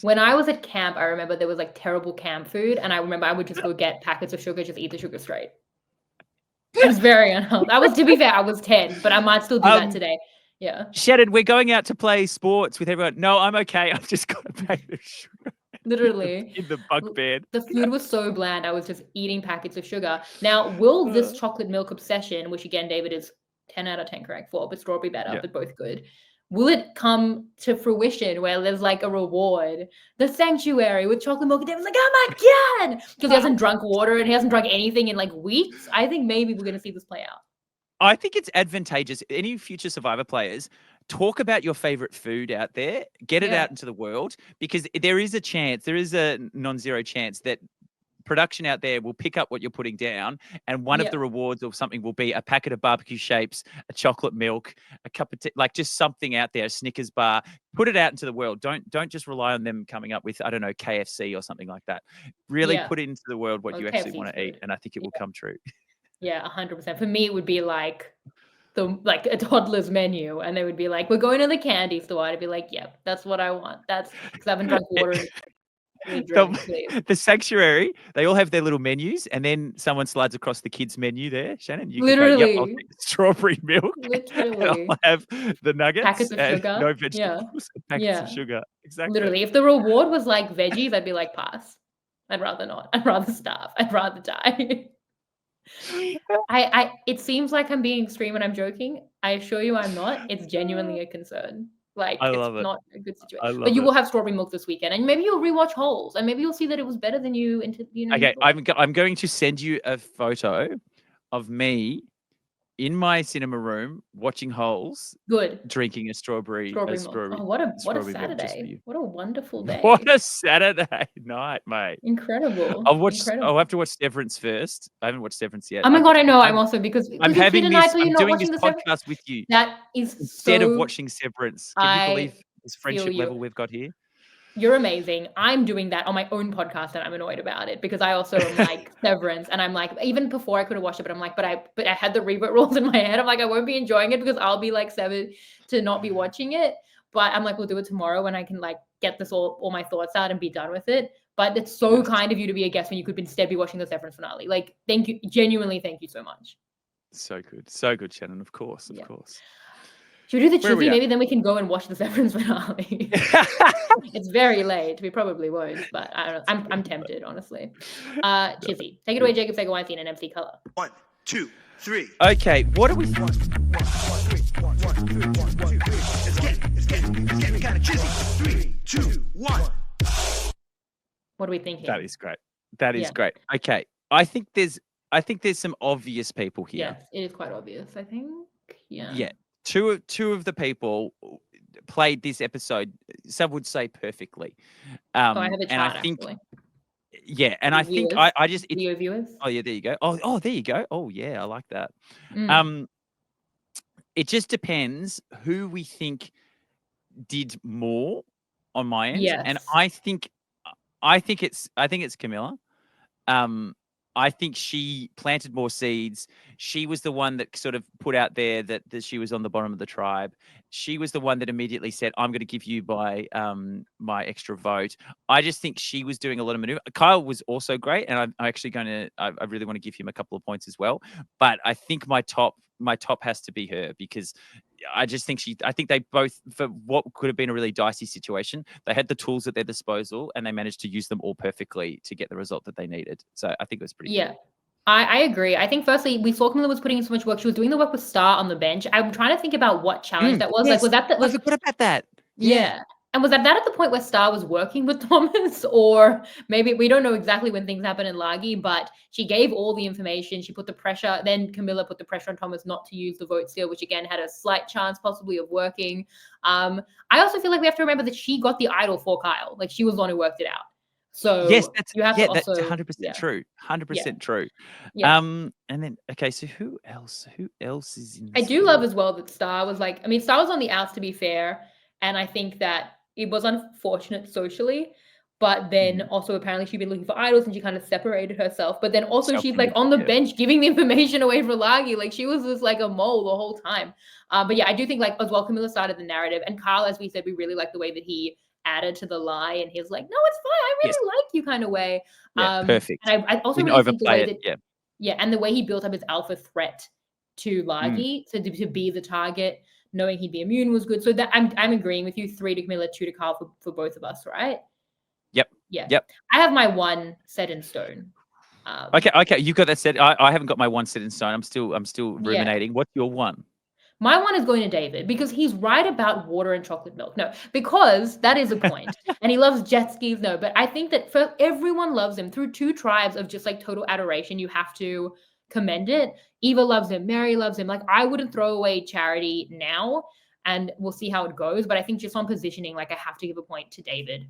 When I was at camp, I remember there was like terrible camp food, and I remember I would just go get packets of sugar, just eat the sugar straight. It was very unhealthy. To be fair, I was 10, but I might still do that today. Yeah.
Shannon, we're going out to play sports with everyone. No, I'm okay. I've just got a packet of sugar.
Literally.
In the bunk bed.
The food was so bland. I was just eating packets of sugar. Now, will this chocolate milk obsession, which again, David is 10 out of 10 correct for, but strawberry better, but both good. Will it come to fruition where there's like a reward? The sanctuary with chocolate milk, and David's like, oh my God! Because he hasn't drunk water and he hasn't drunk anything in like weeks. I think maybe we're going to see this play out.
I think it's advantageous. Any future Survivor players, talk about your favorite food out there, get it
Yeah.
out into the world, because there is a non-zero chance that production out there will pick up what you're putting down, and one of the rewards or something will be a packet of barbecue shapes, a chocolate milk, a cup of tea, like just something out there, a Snickers bar. Put it out into the world. Don't just rely on them coming up with, I don't know, KFC or something like that. Really put it into the world what
Well,
you actually
KFC
want
is
to eat,
good.
and I think it will come true.
Yeah, 100%. For me, it would be like a toddler's menu, and they would be like, "We're going to the candy store." I'd be like, "Yep, that's what I want." That's because I haven't drunk water in me drink, please.
The sanctuary, they all have their little menus, and then someone slides across the kids' menu there, Shannon. You could go, "Yep, I'll
Literally.
take the strawberry milk, and
Literally.
I'll have the nuggets
Packets of
and
sugar.
no
Yeah.
vegetables, and packets of
Yeah.
sugar." Exactly.
Literally. If the reward was like veggies, I'd be like, "Pass. I'd rather not. I'd rather starve. I'd rather die." It seems like I'm being extreme and I'm joking. I assure you I'm not. It's genuinely a concern. Like,
I
it's
love it.
not a good situation.
I
But
love
you
it.
will have strawberry milk this weekend, and maybe you'll rewatch Holes, and maybe you'll see that it was better than you you
Okay,
thought.
I'm going to send you a photo of me in my cinema room watching Holes,
Good.
drinking a strawberry
Milk. Oh, what a
strawberry milk just for
Saturday.
you.
What a wonderful day.
What a Saturday night, mate.
Incredible.
I'll
Incredible.
have to watch Severance first. I haven't watched Severance yet.
Oh my god, I know. I'm also because
I'm
you
having
tweet a
this.
night where
I'm
you're not
doing this
watching the seven.
podcast with you
That is
instead of
so
watching Severance. Can you believe this friendship level we've got here?
You're amazing. I'm doing that on my own podcast, and I'm annoyed about it because I also am like Severance, and I'm like, even before I could have watched it, but I'm like, but I had the revote rules in my head. I'm like, I won't be enjoying it because I'll be like 7 to not be watching it. But I'm like, we'll do it tomorrow when I can like get this all my thoughts out and be done with it. But it's so kind of you to be a guest when you could instead be watching the Severance finale. Like, thank you, genuinely, thank you so much.
So good, Shannon. Of course.
Should we do the Chizzy? Maybe then we can go and watch the Severance finale. It's very late. We probably won't, but I don't know. I'm tempted, honestly. Chizzy, take it away, Jacob Sega-Weinstein and MC Color.
1, 2, 3.
Okay, what are we?
It's getting kind of chizzy. 3, 2, 1.
What are we thinking?
That is great. That is great. Okay, I think there's some obvious people here.
Yes, it is quite obvious. I think. Yeah.
Yeah. Two of the people played this episode, some would say perfectly.
I have a chart,
and I think,
actually.
Yeah, and I think
Viewers.
I just
Video viewers.
Oh yeah, there you go. Oh, there you go. Oh yeah, I like that.
Mm.
It just depends who we think did more on my end, and
Yes.
I think it's Camila. I think she planted more seeds. She was the one that sort of put out there that she was on the bottom of the tribe. She was the one that immediately said, "I'm going to give you my extra vote." I just think she was doing a lot of maneuver. Kyle was also great, and I'm actually going to. I really want to give him a couple of points as well. But I think my top has to be her, because I just think I think they both, for what could have been a really dicey situation, they had the tools at their disposal and they managed to use them all perfectly to get the result that they needed. So I think it was pretty good.
I agree. I think firstly, we saw Camila was putting in so much work. She was doing the work with Star on the bench. I'm trying to think about what challenge that was.
Yes.
Like, was that
I forgot about that.
Yeah. And was that at the point where Star was working with Thomas? Or maybe we don't know exactly when things happen in Lagi, but she gave all the information. She put the pressure. Then Camila put the pressure on Thomas not to use the vote steal, which again had a slight chance possibly of working. I also feel like we have to remember that she got the idol for Kyle. Like, she was the one who worked it out. So
yes,
you have to also,
that's 100% true. 100% true.
Yeah.
And then okay, so who else is in this?
I do love as well that Star was like, I mean, Star was on the outs, to be fair, and I think that it was unfortunate socially, but then also apparently she'd been looking for idols and she kind of separated herself. But then also she's like on the bench giving the information away for Lagi. Like, she was just like a mole the whole time. But yeah, I do think like as well, Camila started the narrative, and Kyle, as we said, we really like the way that he added to the lie, and he's like, no, it's fine, I really like you kind of way.
Perfect.
And I also really think the way that and the way he built up his alpha threat to Lagi to be the target, knowing he'd be immune, was good. So that I'm agreeing with you. 3 to Camila, 2 to Kyle for both of us, right? Yep. I have my 1 set in stone.
Okay, you got that set. I haven't got my 1 set in stone. I'm still ruminating. What's your 1?
My 1 is going to David, because he's right about water and chocolate milk. No, because that is a point. And he loves jet skis. No, but I think that everyone loves him through 2 tribes of just like total adoration. You have to commend it. Eva loves him. Mary loves him. Like, I wouldn't throw away Charity now. and we'll see how it goes. But I think just on positioning, like I have to give a point to David.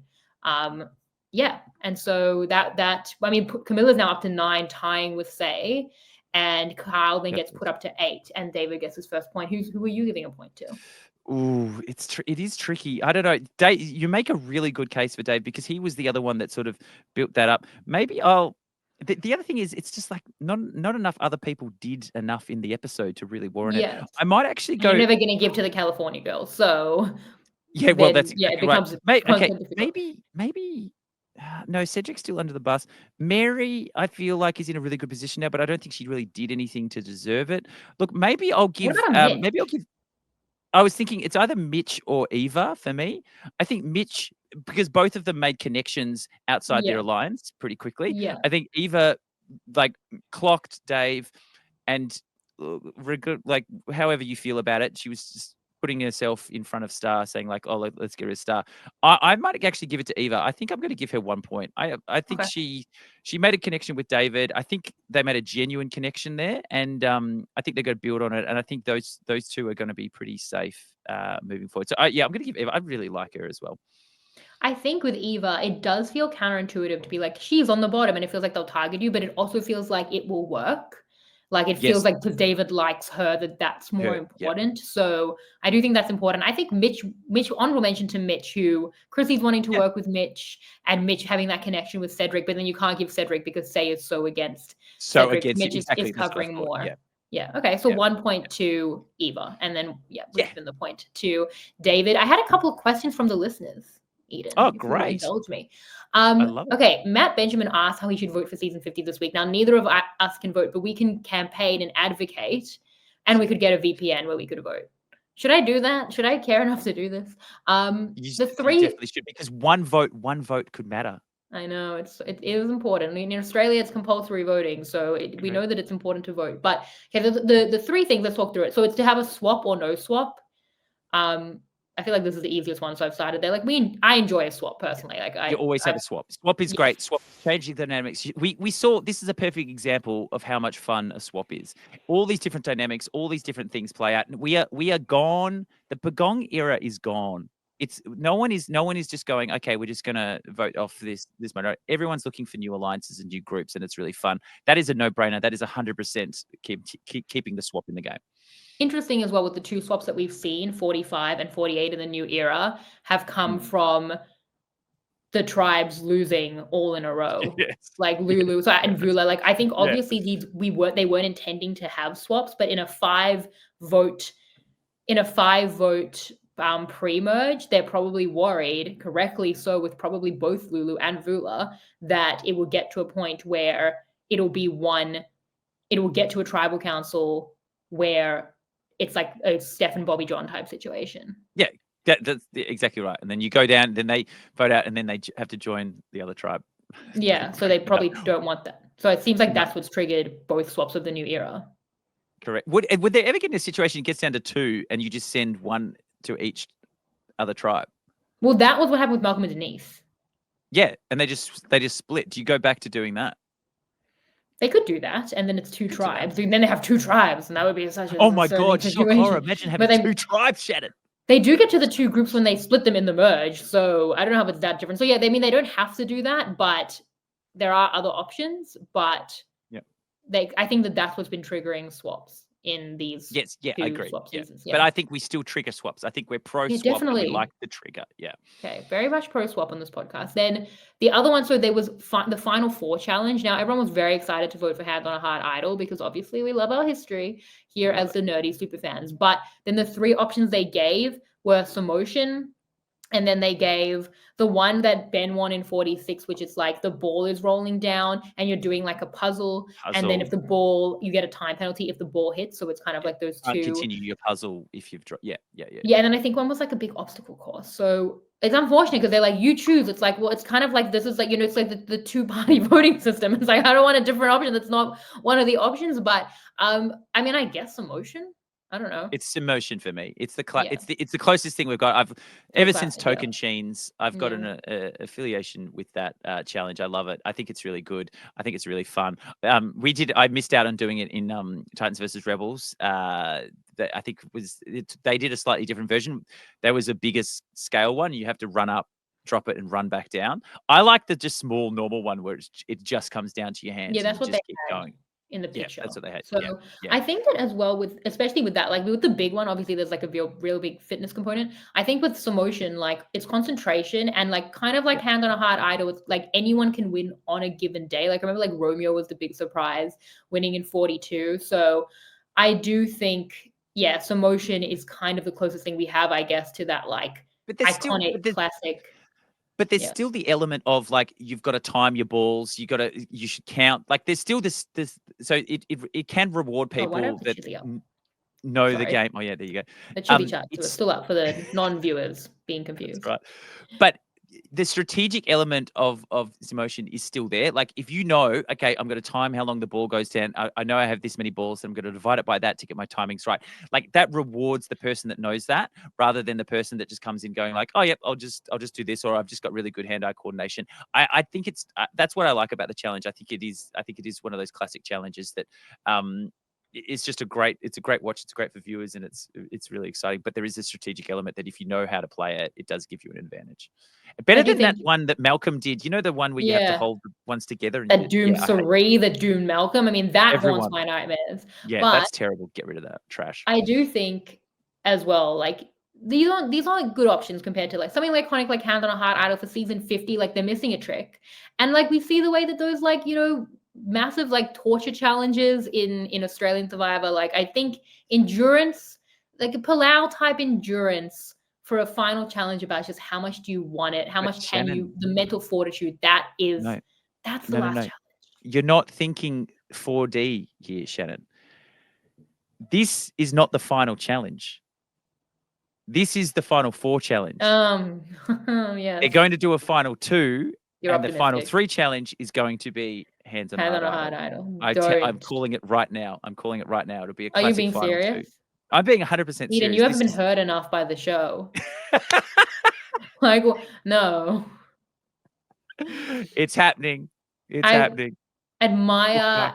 Yeah, and so that I mean, Camilla's now up to 9, tying with Say, and Kyle then gets put up to 8, and David gets his first point. Who are you giving a point to?
Ooh, it is tricky. I don't know. Dave, you make a really good case for Dave because he was the other one that sort of built that up. Maybe I'll. The other thing is, it's just like not enough other people did enough in the episode to really warrant it. I might actually go.
You're never going to give to the California girl, so
yeah. Well, that's
exactly
it becomes right. Okay,
difficult.
maybe. No, Cedric's still under the bus. Mary, I feel like, is in a really good position now, but I don't think she really did anything to deserve it. Look, maybe I'll give. Maybe I'll give. I was thinking it's either Mitch or Eva for me. I think Mitch, because both of them made connections outside their alliance pretty quickly.
Yeah.
I think Eva, like, clocked Dave, and like, however you feel about it, she was just putting herself in front of Star, saying like, "Oh, let's get her a Star." I might actually give it to Eva. I think I'm going to give her 1 point. I think she made a connection with David. I think they made a genuine connection there, and I think they're going to build on it. And I think those two are going to be pretty safe moving forward. So yeah, I'm going to give Eva. I really like her as well.
I think with Eva, it does feel counterintuitive to be like, she's on the bottom and it feels like they'll target you, but it also feels like it will work. Like it feels like because David likes her, that's more important. So I do think that's important. I think Mitch, honorable mention to Mitch, who Chrissy's wanting to work with Mitch, and Mitch having that connection with Cedric, but then you can't give Cedric because Say is so against Cedric. Mitch is covering more. Yeah. Okay. So 1 point to Eva, and then given the point to David. I had a couple of questions from the listeners. Eden.
Oh, great.
Indulge me.
I love it.
Okay, Matt Benjamin asked how he should vote for season 50 this week. Now, neither of us can vote, but we can campaign and advocate, and we could get a VPN where we could vote. Should I do that? Should I care enough to do this?
You definitely should, because one vote could matter.
I know it is important. I mean, in Australia, it's compulsory voting, so we know that it's important to vote. But okay, the 3 things. Let's talk through it. So it's to have a swap or no swap. I feel like this is the easiest one, so I've started there. Like I enjoy a swap personally. Like you
always have a swap. Swap is great. Swap changing the dynamics. We saw this is a perfect example of how much fun a swap is. All these different dynamics, all these different things play out. We are gone. The Pagong era is gone. It's no one is just going, okay, we're just gonna vote off this minority. Everyone's looking for new alliances and new groups, and it's really fun. That is a no-brainer. That is 100% keeping the swap in the game.
Interesting as well with the 2 swaps that we've seen, 45 and 48 in the new era, have come from the tribes losing all in a row. Like Lulu and Vula. Like I think obviously they weren't intending to have swaps, but in a 5 vote pre-merge, they're probably worried, correctly so, with probably both Lulu and Vula, that it will get to a point where it will get to a tribal council where it's like a Steph and Bobby John type situation.
Yeah, that's exactly right. And then you go down, then they vote out, and then they have to join the other tribe.
Yeah, so they probably don't want that. So it seems like that's what's triggered both swaps of the new era.
Correct. Would there ever get in a situation it gets down to 2 and you just send 1 to each other tribe?
Well, that was what happened with Malcolm and Denise.
Yeah, and they just split. Do you go back to doing that?
They could do that, and then it's 2 tribes. And then they have 2 tribes, and that would be such a
oh my god, shock horror! Imagine having 2 tribes, Shannon.
They do get to the 2 groups when they split them in the merge, so I don't know if it's that different. So yeah, they don't have to do that, but there are other options. But I think that's what's been triggering swaps in these.
Yes, I agree.
Swap seasons.
But I think we still trigger swaps. I think we're pro swap.
Definitely.
And we like the trigger. Yeah.
Okay, very much pro swap on this podcast. Then the other one, so there was the Final 4 challenge. Now everyone was very excited to vote for Hand on a Heart Idol because obviously we love our history here as the nerdy super fans. But then the 3 options they gave were Samotion, and then they gave the one that Ben won in 46, which is like the ball is rolling down and you're doing like a puzzle. And then if the ball, you get a time penalty if the ball hits. So it's kind of like those 2.
Continue your puzzle if you've dropped. Yeah.
Yeah, and then I think one was like a big obstacle course. So it's unfortunate because they're like, you choose. It's like, well, it's kind of like this is like, it's like the 2-party voting system. It's like, I don't want a different option that's not one of the options. But I mean, I guess Emotion. I don't know.
It's emotion for me. It's the
Yeah.
it's the closest thing we've got. I've ever since
classic, yeah.
Token Sheens, I've got
Yeah.
an affiliation with that challenge. I love it. I think it's really good. I think it's really fun. I missed out on doing it in Titans versus Rebels. That I think they did a slightly different version. There was a bigger scale one. You have to run up, drop it, and run back down. I like the just small normal one where it just comes down to your hands
Yeah,
and
that's
you
what they
just keep
had
going.
in the
Yeah,
picture.
that's what they had.
So
Yeah, yeah.
I think that as well especially with that, like with the big one, obviously there's like a real big fitness component. I think with Samotion, like it's concentration and like kind of like hand on a heart idol. It's like anyone can win on a given day. Like I remember like Romeo was the big surprise, winning in 42. So I do think, yeah, Samotion is kind of the closest thing we have, I guess, to that like
But there's
iconic classic.
But there's
Yeah.
still the element of like you've got to time your balls. You should count. Like there's still this so it can reward
Oh, why do I
people
put
that
Chizzy up?
know the
Sorry.
game. Oh yeah, there you go.
The Chizzy chat, so it's
It's
still up for the non-viewers being
that's
confused.
right. But the strategic element of this emotion is still there. Like if you know, okay, I'm going to time how long the ball goes down. I know I have this many balls, and I'm going to divide it by that to get my timings right. Like that rewards the person that knows that, rather than the person that just comes in going like, oh yep, I'll just do this, or I've just got really good hand-eye coordination. I think it's that's what I like about the challenge. I think it is one of those classic challenges that it's just it's a great watch. It's great for viewers, and it's really exciting. But there is a strategic element that if you know how to play it, it does give you an advantage. Better than that one that Malcolm did. You know, the one where you have to hold the ones together. And
that doomed Sver, that doomed Malcolm. I mean, that haunts my nightmares.
Yeah,
but
that's terrible. Get rid of that trash.
I do think as well, like these aren't good options compared to like something like iconic like Hand on a Heart Idol for season 50. Like they're missing a trick, and like we see the way that those like massive like torture challenges in Australian Survivor. Like I think endurance, like a Palau type endurance for a final challenge about just how much do you want it, how much can you, the mental fortitude, that's the last challenge.
You're not thinking 4D here, Shannon. This is not the final challenge. This is the final 4 challenge.
Yeah.
They're going to do a final 2,
You're
and
optimistic.
the final 3 challenge is going to be Hands on a Heart Idol. I'm calling it right now. It'll be a classic.
Are you being
final
serious?
2. I'm being 100% serious.
Eden, you haven't been hurt enough by the show. Like, no.
It's happening. It's happening.
I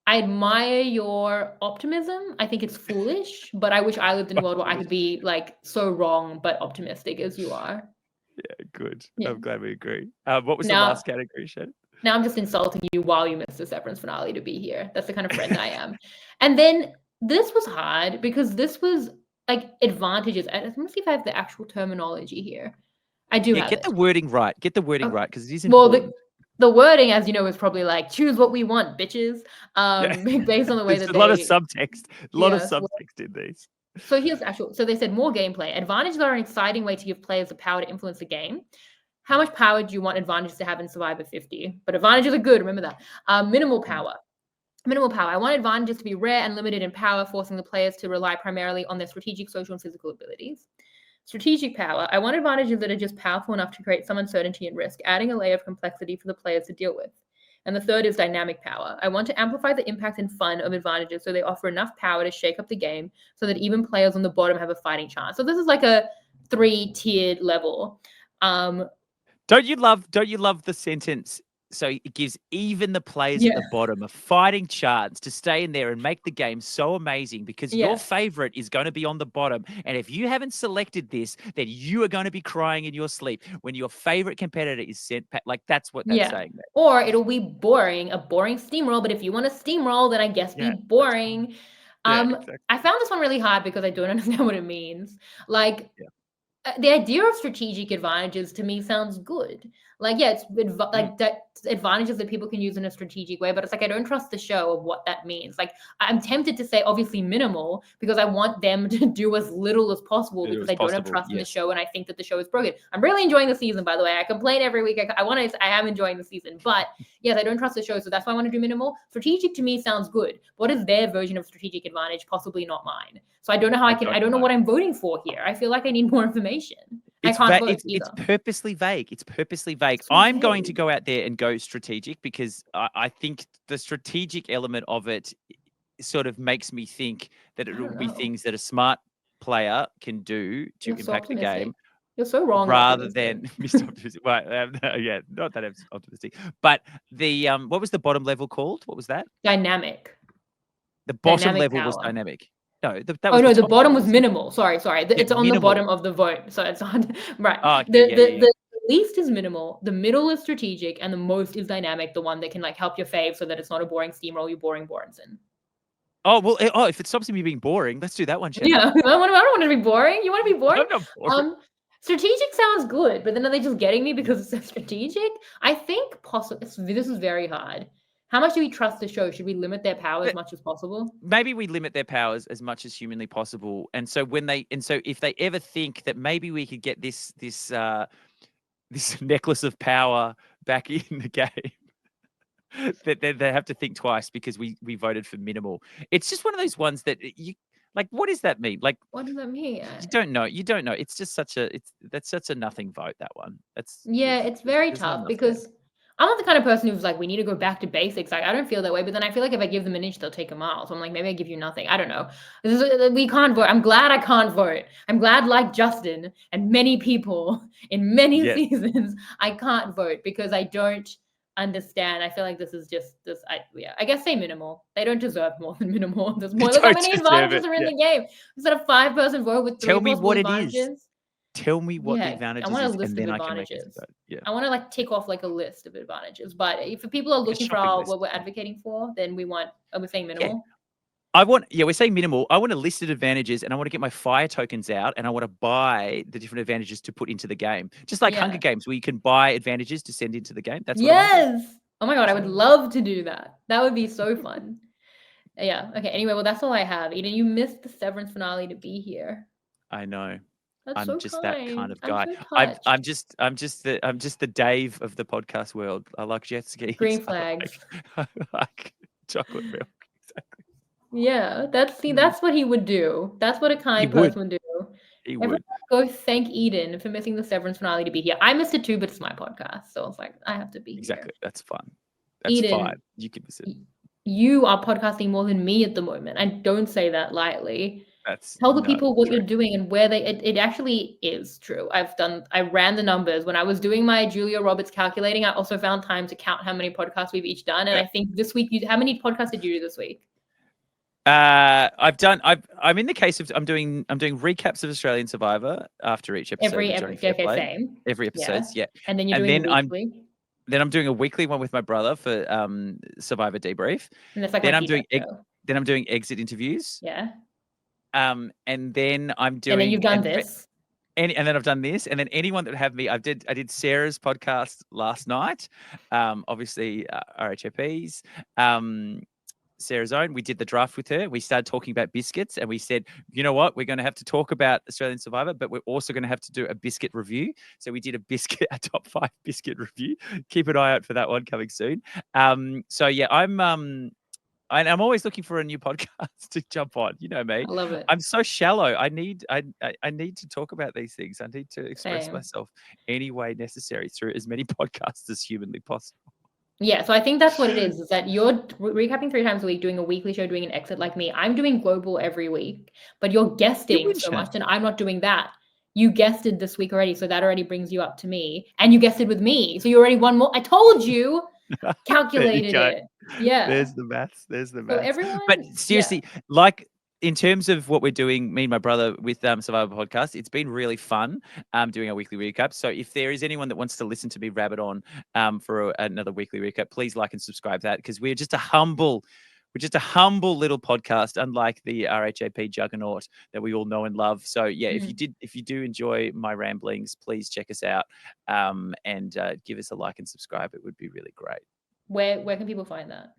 admire your optimism. I think it's foolish, but I wish I lived in a world where I could be like so wrong but optimistic as you are.
Yeah, good. Yeah. I'm glad we agree. What was the last category, Shannon?
Now I'm just insulting you while you missed the Severance finale to be here. That's the kind of friend I am. And then this was hard because this was like advantages. I'm gonna see if I have the actual terminology here. I do have
get the wording right. Get the wording right because it is
important. Well, the wording, as you know, is probably like choose what we want, bitches. Based on the way that
a lot of subtext. A lot of subtext in these.
So here's so they said more gameplay. Advantages are an exciting way to give players the power to influence the game. How much power do you want advantages to have in Survivor 50? But advantages are good, remember that. Minimal power. I want advantages to be rare and limited in power, forcing the players to rely primarily on their strategic, social, and physical abilities. Strategic power. I want advantages that are just powerful enough to create some uncertainty and risk, adding a layer of complexity for the players to deal with. And the third is dynamic power. I want to amplify the impact and fun of advantages so they offer enough power to shake up the game so that even players on the bottom have a fighting chance. So this is like a 3-tiered level.
Don't you love the sentence? So it gives even the players at the bottom a fighting chance to stay in there and make the game so amazing because your favorite is going to be on the bottom. And if you haven't selected this, then you are going to be crying in your sleep when your favorite competitor is sent back. Like that's what that's saying. There.
Or it'll be boring, a boring steamroll. But if you want a steamroll, then I guess be boring. Exactly. I found this one really hard because I don't understand what it means. Like, the idea of strategic advantages to me sounds good. Like, it's like that advantages that people can use in a strategic way, but it's like I don't trust the show of what that means. Like, I'm tempted to say obviously minimal because I want them to do as little as possible because I don't have trust in the show and I think that the show is broken. I'm really enjoying the season, by the way. I complain every week. I am enjoying the season, but yes, I don't trust the show, so that's why I want to do minimal. Strategic to me sounds good. What is their version of strategic advantage? Possibly not mine. So I don't know how I don't know what I'm voting for here. I feel like I need more information. I can't vote either.
It's purposely vague. It's purposely vague. I'm going to go out there and go strategic because I think the strategic element of it sort of makes me think that
I
it
don't
will be
know.
things that a smart player can do to
You're so
impact the
optimistic.
game
You're so wrong.
rather than Mr. Optimistic. Well, yeah, not that optimistic. But the what was the bottom level called? What was that?
Dynamic.
The bottom
Dynamic
level was
power.
dynamic. No, that
Oh
was the
no, the
top
bottom
level,
was
wasn't it?
minimal. Sorry.
Yeah,
It's on the
minimal.
bottom of the vote, so it's on right.
Oh, okay, yeah.
The least is minimal, the middle is strategic, and the most is dynamic. The one that can like help your fave, so that it's not a boring steamroll. You boring Borenson.
Oh well. If it stops me being boring, let's do that one, Shannon.
Yeah, I don't want to be boring. You want to be boring?
I'm not boring.
Strategic sounds good, but then are they just getting me because it's so strategic? I think possibly this is very hard. How much do we trust the show? Should we limit their power as much as possible?
Maybe we limit their powers as much as humanly possible. And so if they ever think that maybe we could get this necklace of power back in the game, that they have to think twice because we voted for minimal. It's just one of those ones that you like. What does that mean? Like,
What does that mean?
you don't know. You don't know. It's just that's such a nothing vote. That one.
Yeah, it's very
there's not
tough
enough
because I'm not the kind of person who's like, we need to go back to basics. Like, I don't feel that way, but then I feel like if I give them an inch, they'll take a mile. So I'm like, maybe I give you nothing. I don't know. We can't vote. I'm glad I can't vote. I'm glad, like Justin and many people in many
Yeah.
seasons, I can't vote because I don't understand. I feel like this is just this. I guess say minimal. They don't deserve more than minimal. There's more. Look how
don't
many
deserve
advantages
it,
are in
yeah.
the game. Instead of 5-person vote with 3
Tell me
possible
what it is.
advantages.
Tell me what the
Yeah,
advantages
I want a
is,
list
and
of
then I can make a
advantages.
vote. Yeah.
I want to like tick off like a list of advantages. But if people are looking for
shopping list.
what we're advocating for, then we're saying minimal.
We're saying minimal. I want a list of advantages, and I want to get my fire tokens out, and I want to buy the different advantages to put into the game. Just like Hunger
Yeah.
Games, where you can buy advantages to send into the game. That's what I want to do.
Yes. Oh my god, I would love to do that. That would be so fun. Yeah. Okay. Anyway, well, that's all I have. Eden, you missed the Severance finale to be here.
I know.
That's
I'm
so
just
kind.
that kind of
I'm
guy.
so
I'm
touched.
just the Dave of the podcast world. I like jet skis.
Green flags.
I like chocolate milk. Exactly.
Yeah. That's what he would do. That's what a kind
would.
person would do.
He
Everyone
would.
go thank Eden for missing the Severance finale to be here. I missed it too, but it's my podcast, so it's like I have to be
Exactly.
here.
That's fun. That's
Eden,
fine. You can miss it.
You are podcasting more than me at the moment. I don't say that lightly. Tell the
not
people what
true.
you're doing and where it actually is true. I ran the numbers when I was doing my Julia Roberts calculating. I also found time to count how many podcasts we've each done, and I think this week how many podcasts did you do this week?
I'm in the case of I'm doing recaps of Australian Survivor after each episode.
Every same.
Every episode, yeah.
And then you're doing a weekly.
Then I'm doing a weekly one with my brother for Survivor Debrief.
And that's like
then I'm doing exit interviews.
Yeah.
And then I'm doing.
And then you've done this.
And then I've done this, and then anyone that would have me, I did Sarah's podcast last night. Obviously RHAP's. Sarah's own. We did the draft with her. We started talking about biscuits, and we said, you know what? We're going to have to talk about Australian Survivor, but we're also going to have to do a biscuit review. So we did a top 5 biscuit review. Keep an eye out for that one coming soon. So yeah, I'm always looking for a new podcast to jump on. You know me.
I love it.
I'm so shallow. I need to talk about these things. I need to express myself any way necessary through as many podcasts as humanly possible.
Yeah, so I think that's what it is that you're recapping 3 times a week, doing a weekly show, doing an exit like me. I'm doing global every week, but you're guesting so much, and I'm not doing that. You guested this week already, so that already brings you up to me, and you guested with me, so you already won more. I told you, calculated it. Yeah.
There's the maths.
So everyone,
but seriously, like in terms of what we're doing, me and my brother with Survivor Podcast, it's been really fun doing a weekly recap. So if there is anyone that wants to listen to me rabbit on for another weekly recap, please like and subscribe that, because we're just a humble little podcast, unlike the RHAP juggernaut that we all know and love. So yeah, if you do enjoy my ramblings, please check us out and give us a like and subscribe. It would be really great.
Where can people find that?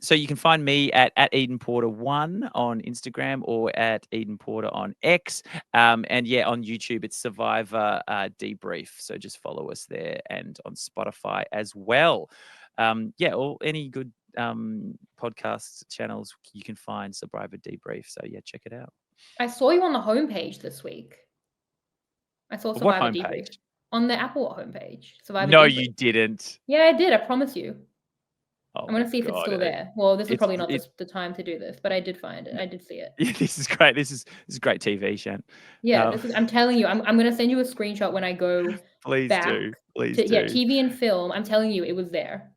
So you can find me at Eden Porter 1 on Instagram, or at Eden Porter on X. And yeah, on YouTube, it's Survivor Debrief. So just follow us there, and on Spotify as well. Or any good podcast channels, you can find Survivor Debrief. So yeah, check it out.
I saw you on the homepage this week. I saw Survivor Debrief on the Apple homepage. Survivor
No,
Debrief.
you didn't.
Yeah, I did. I promise you.
Oh
I'm gonna
my
see if it's
God,
still there. Well, this is
it's
probably not
it.
the time to do this, but I did find it. I did see it.
Yeah, this is great. This is great TV, Shan.
Yeah,
Um,
this is. I'm telling you, I'm gonna send you a screenshot when I go
please
back
do, please
to
do.
TV and film. I'm telling you, it was there.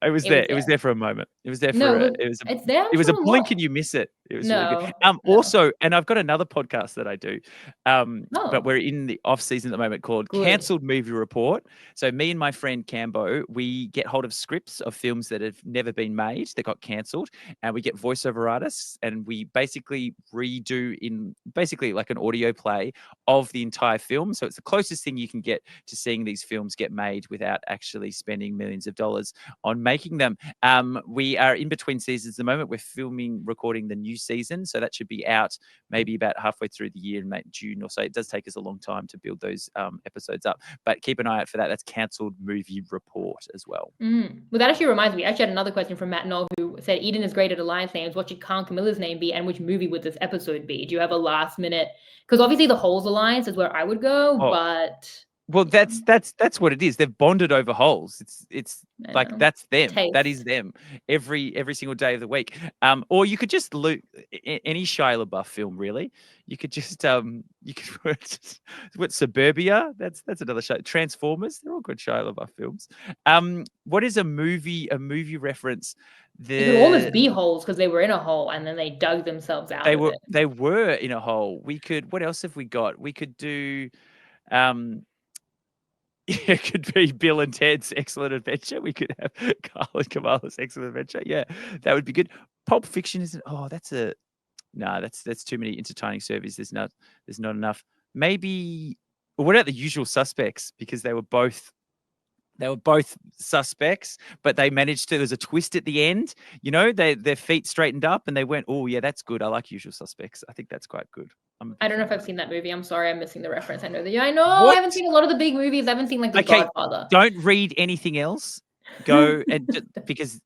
It was
It was
there. It was
there.
there for a moment. It was there
No,
for a.
look,
It was a.
it's there
It was a
for a
blink
lot.
and you miss it. It was really good.
No, no.
Also, and I've got another podcast that I do, but
Oh,
we're in the off season at the moment called
good.
Cancelled Movie Report. So me and my friend Cambo, we get hold of scripts of films that have never been made that got cancelled, and we get voiceover artists, and we basically redo in basically like an audio play of the entire film. So it's the closest thing you can get to seeing these films get made without actually spending millions of dollars on making them. We are in between seasons at the moment. We're recording the new season. So that should be out maybe about halfway through the year in June or so. It does take us a long time to build those episodes up, but keep an eye out for that. That's Cancelled Movie Report as well.
Well, that actually reminds me. I actually had another question from Matt Knoll who said, Eden is great at alliance names. What should Khan Camilla's name be? And which movie would this episode be? Do you have a last minute? Because obviously the Holes Alliance is where I would go,
Oh.
but
Well, that's what it is. They've bonded over holes. It's
I
like
know.
that's them. That
Taste.
is them. Every single day of the week. Or you could just look any Shia LaBeouf film. Really, you could just you could what Suburbia. That's another show. Transformers. They're all good Shia LaBeouf films. What is a movie reference?
It could almost be holes because they were in a hole and then they dug themselves out of it.
They were in a hole. We could. What else have we got? We could do. It could be Bill and Ted's Excellent Adventure. We could have Carl and Kamala's Excellent Adventure. Yeah, that would be good. Pulp Fiction isn't. Oh, that's too many entertaining surveys. There's not enough. Maybe. What about The Usual Suspects? Because they were both suspects, but they managed to. There's a twist at the end. You know, their feet straightened up, and they went, "Oh yeah, that's good. I like Usual Suspects. I think that's quite good."
I don't know if I've seen that movie. I'm sorry, I'm missing the reference. I know that. I know. I haven't seen a lot of the big movies. I haven't seen like The Godfather.
Don't read anything else. Go and because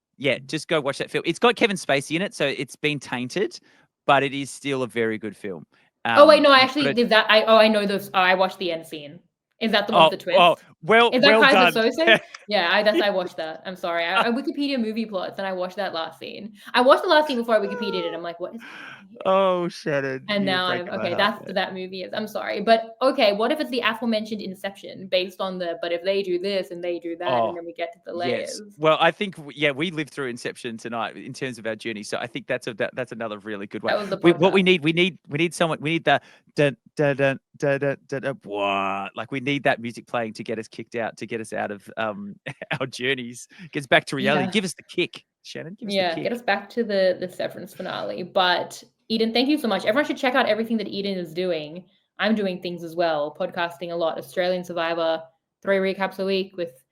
just go watch that film. It's got Kevin Spacey in it, so it's been tainted, but it is still a very good film.
Oh wait, no, I actually did that. I know this. Oh, I watched the end scene. Is that the one with the twist?
Oh, well,
is that
well
Kaiser
done.
Sose? Yeah, I watched that. I'm sorry. I Wikipedia movie plots and I watched that last scene. I watched the last scene before I Wikipedia'd it. I'm like, what is happening here?
Oh, Shannon.
And now that's that movie is. I'm sorry. But okay, what if it's the aforementioned Inception based on but if they do this and they do that and then we get to the layers.
Yes. Well, I think we lived through Inception tonight in terms of our journey. So I think that's another really good one.
That was the
what we need someone. We need the dun, dun, dun, dun, dun, dun, dun, what? Like we need that music playing to get us kicked out, to get us out of our journeys, get us back to reality.
Yeah.
Give us the kick, Shannon. Give us the kick.
Get us back to the Severance finale. But Eden, thank you so much. Everyone should check out everything that Eden is doing. I'm doing things as well, podcasting a lot. Australian Survivor, 3 recaps a week with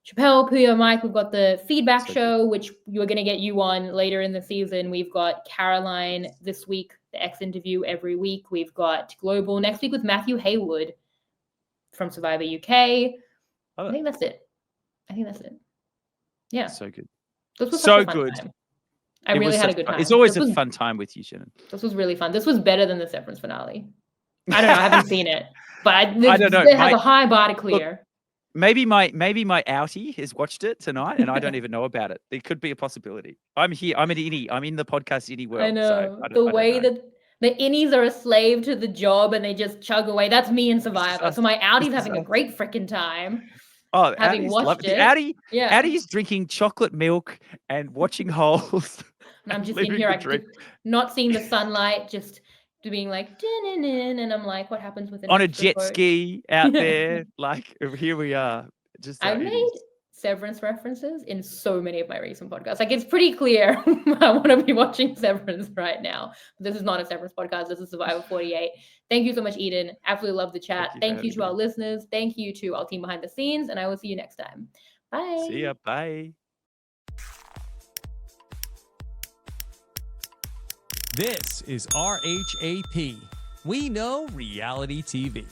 Chappelle, Puyo, Mike. We've got the feedback show, which you're going to get you on later in the season. We've got Caroline this week, the X interview every week. We've got Global next week with Matthew Haywood from Survivor UK. I think that's it. Yeah.
So good.
This was
so
such a fun
good.
time. I really had a good time.
It's always a fun time with you, Shannon.
This was really fun. This was better than the Severance finale. I don't know. I haven't seen it, but I don't know. It has a high bar to clear.
Look, maybe my outie has watched it tonight, and I don't even know about it. It could be a possibility. I'm here. I'm an innie. I'm in the podcast innie world.
I know
so
the way that the innies are a slave to the job and they just chug away. That's me in Survivor. So my outie's having a great freaking time.
Oh,
having watched it.
Addie's drinking chocolate milk and watching Holes.
And I'm just in here, not seeing the sunlight, just being like, and I'm like, what happens with
on a jet ski out there? Like, here we are.
I've made Severance references in so many of my recent podcasts. Like, it's pretty clear I want to be watching Severance right now. This is not a Severance podcast. This is Survivor 48. Thank you so much, Eden. Absolutely love the chat. Thank you to our listeners. Thank you to our team behind the scenes. And I will see you next time. Bye.
See ya. Bye.
This is RHAP. We know reality TV.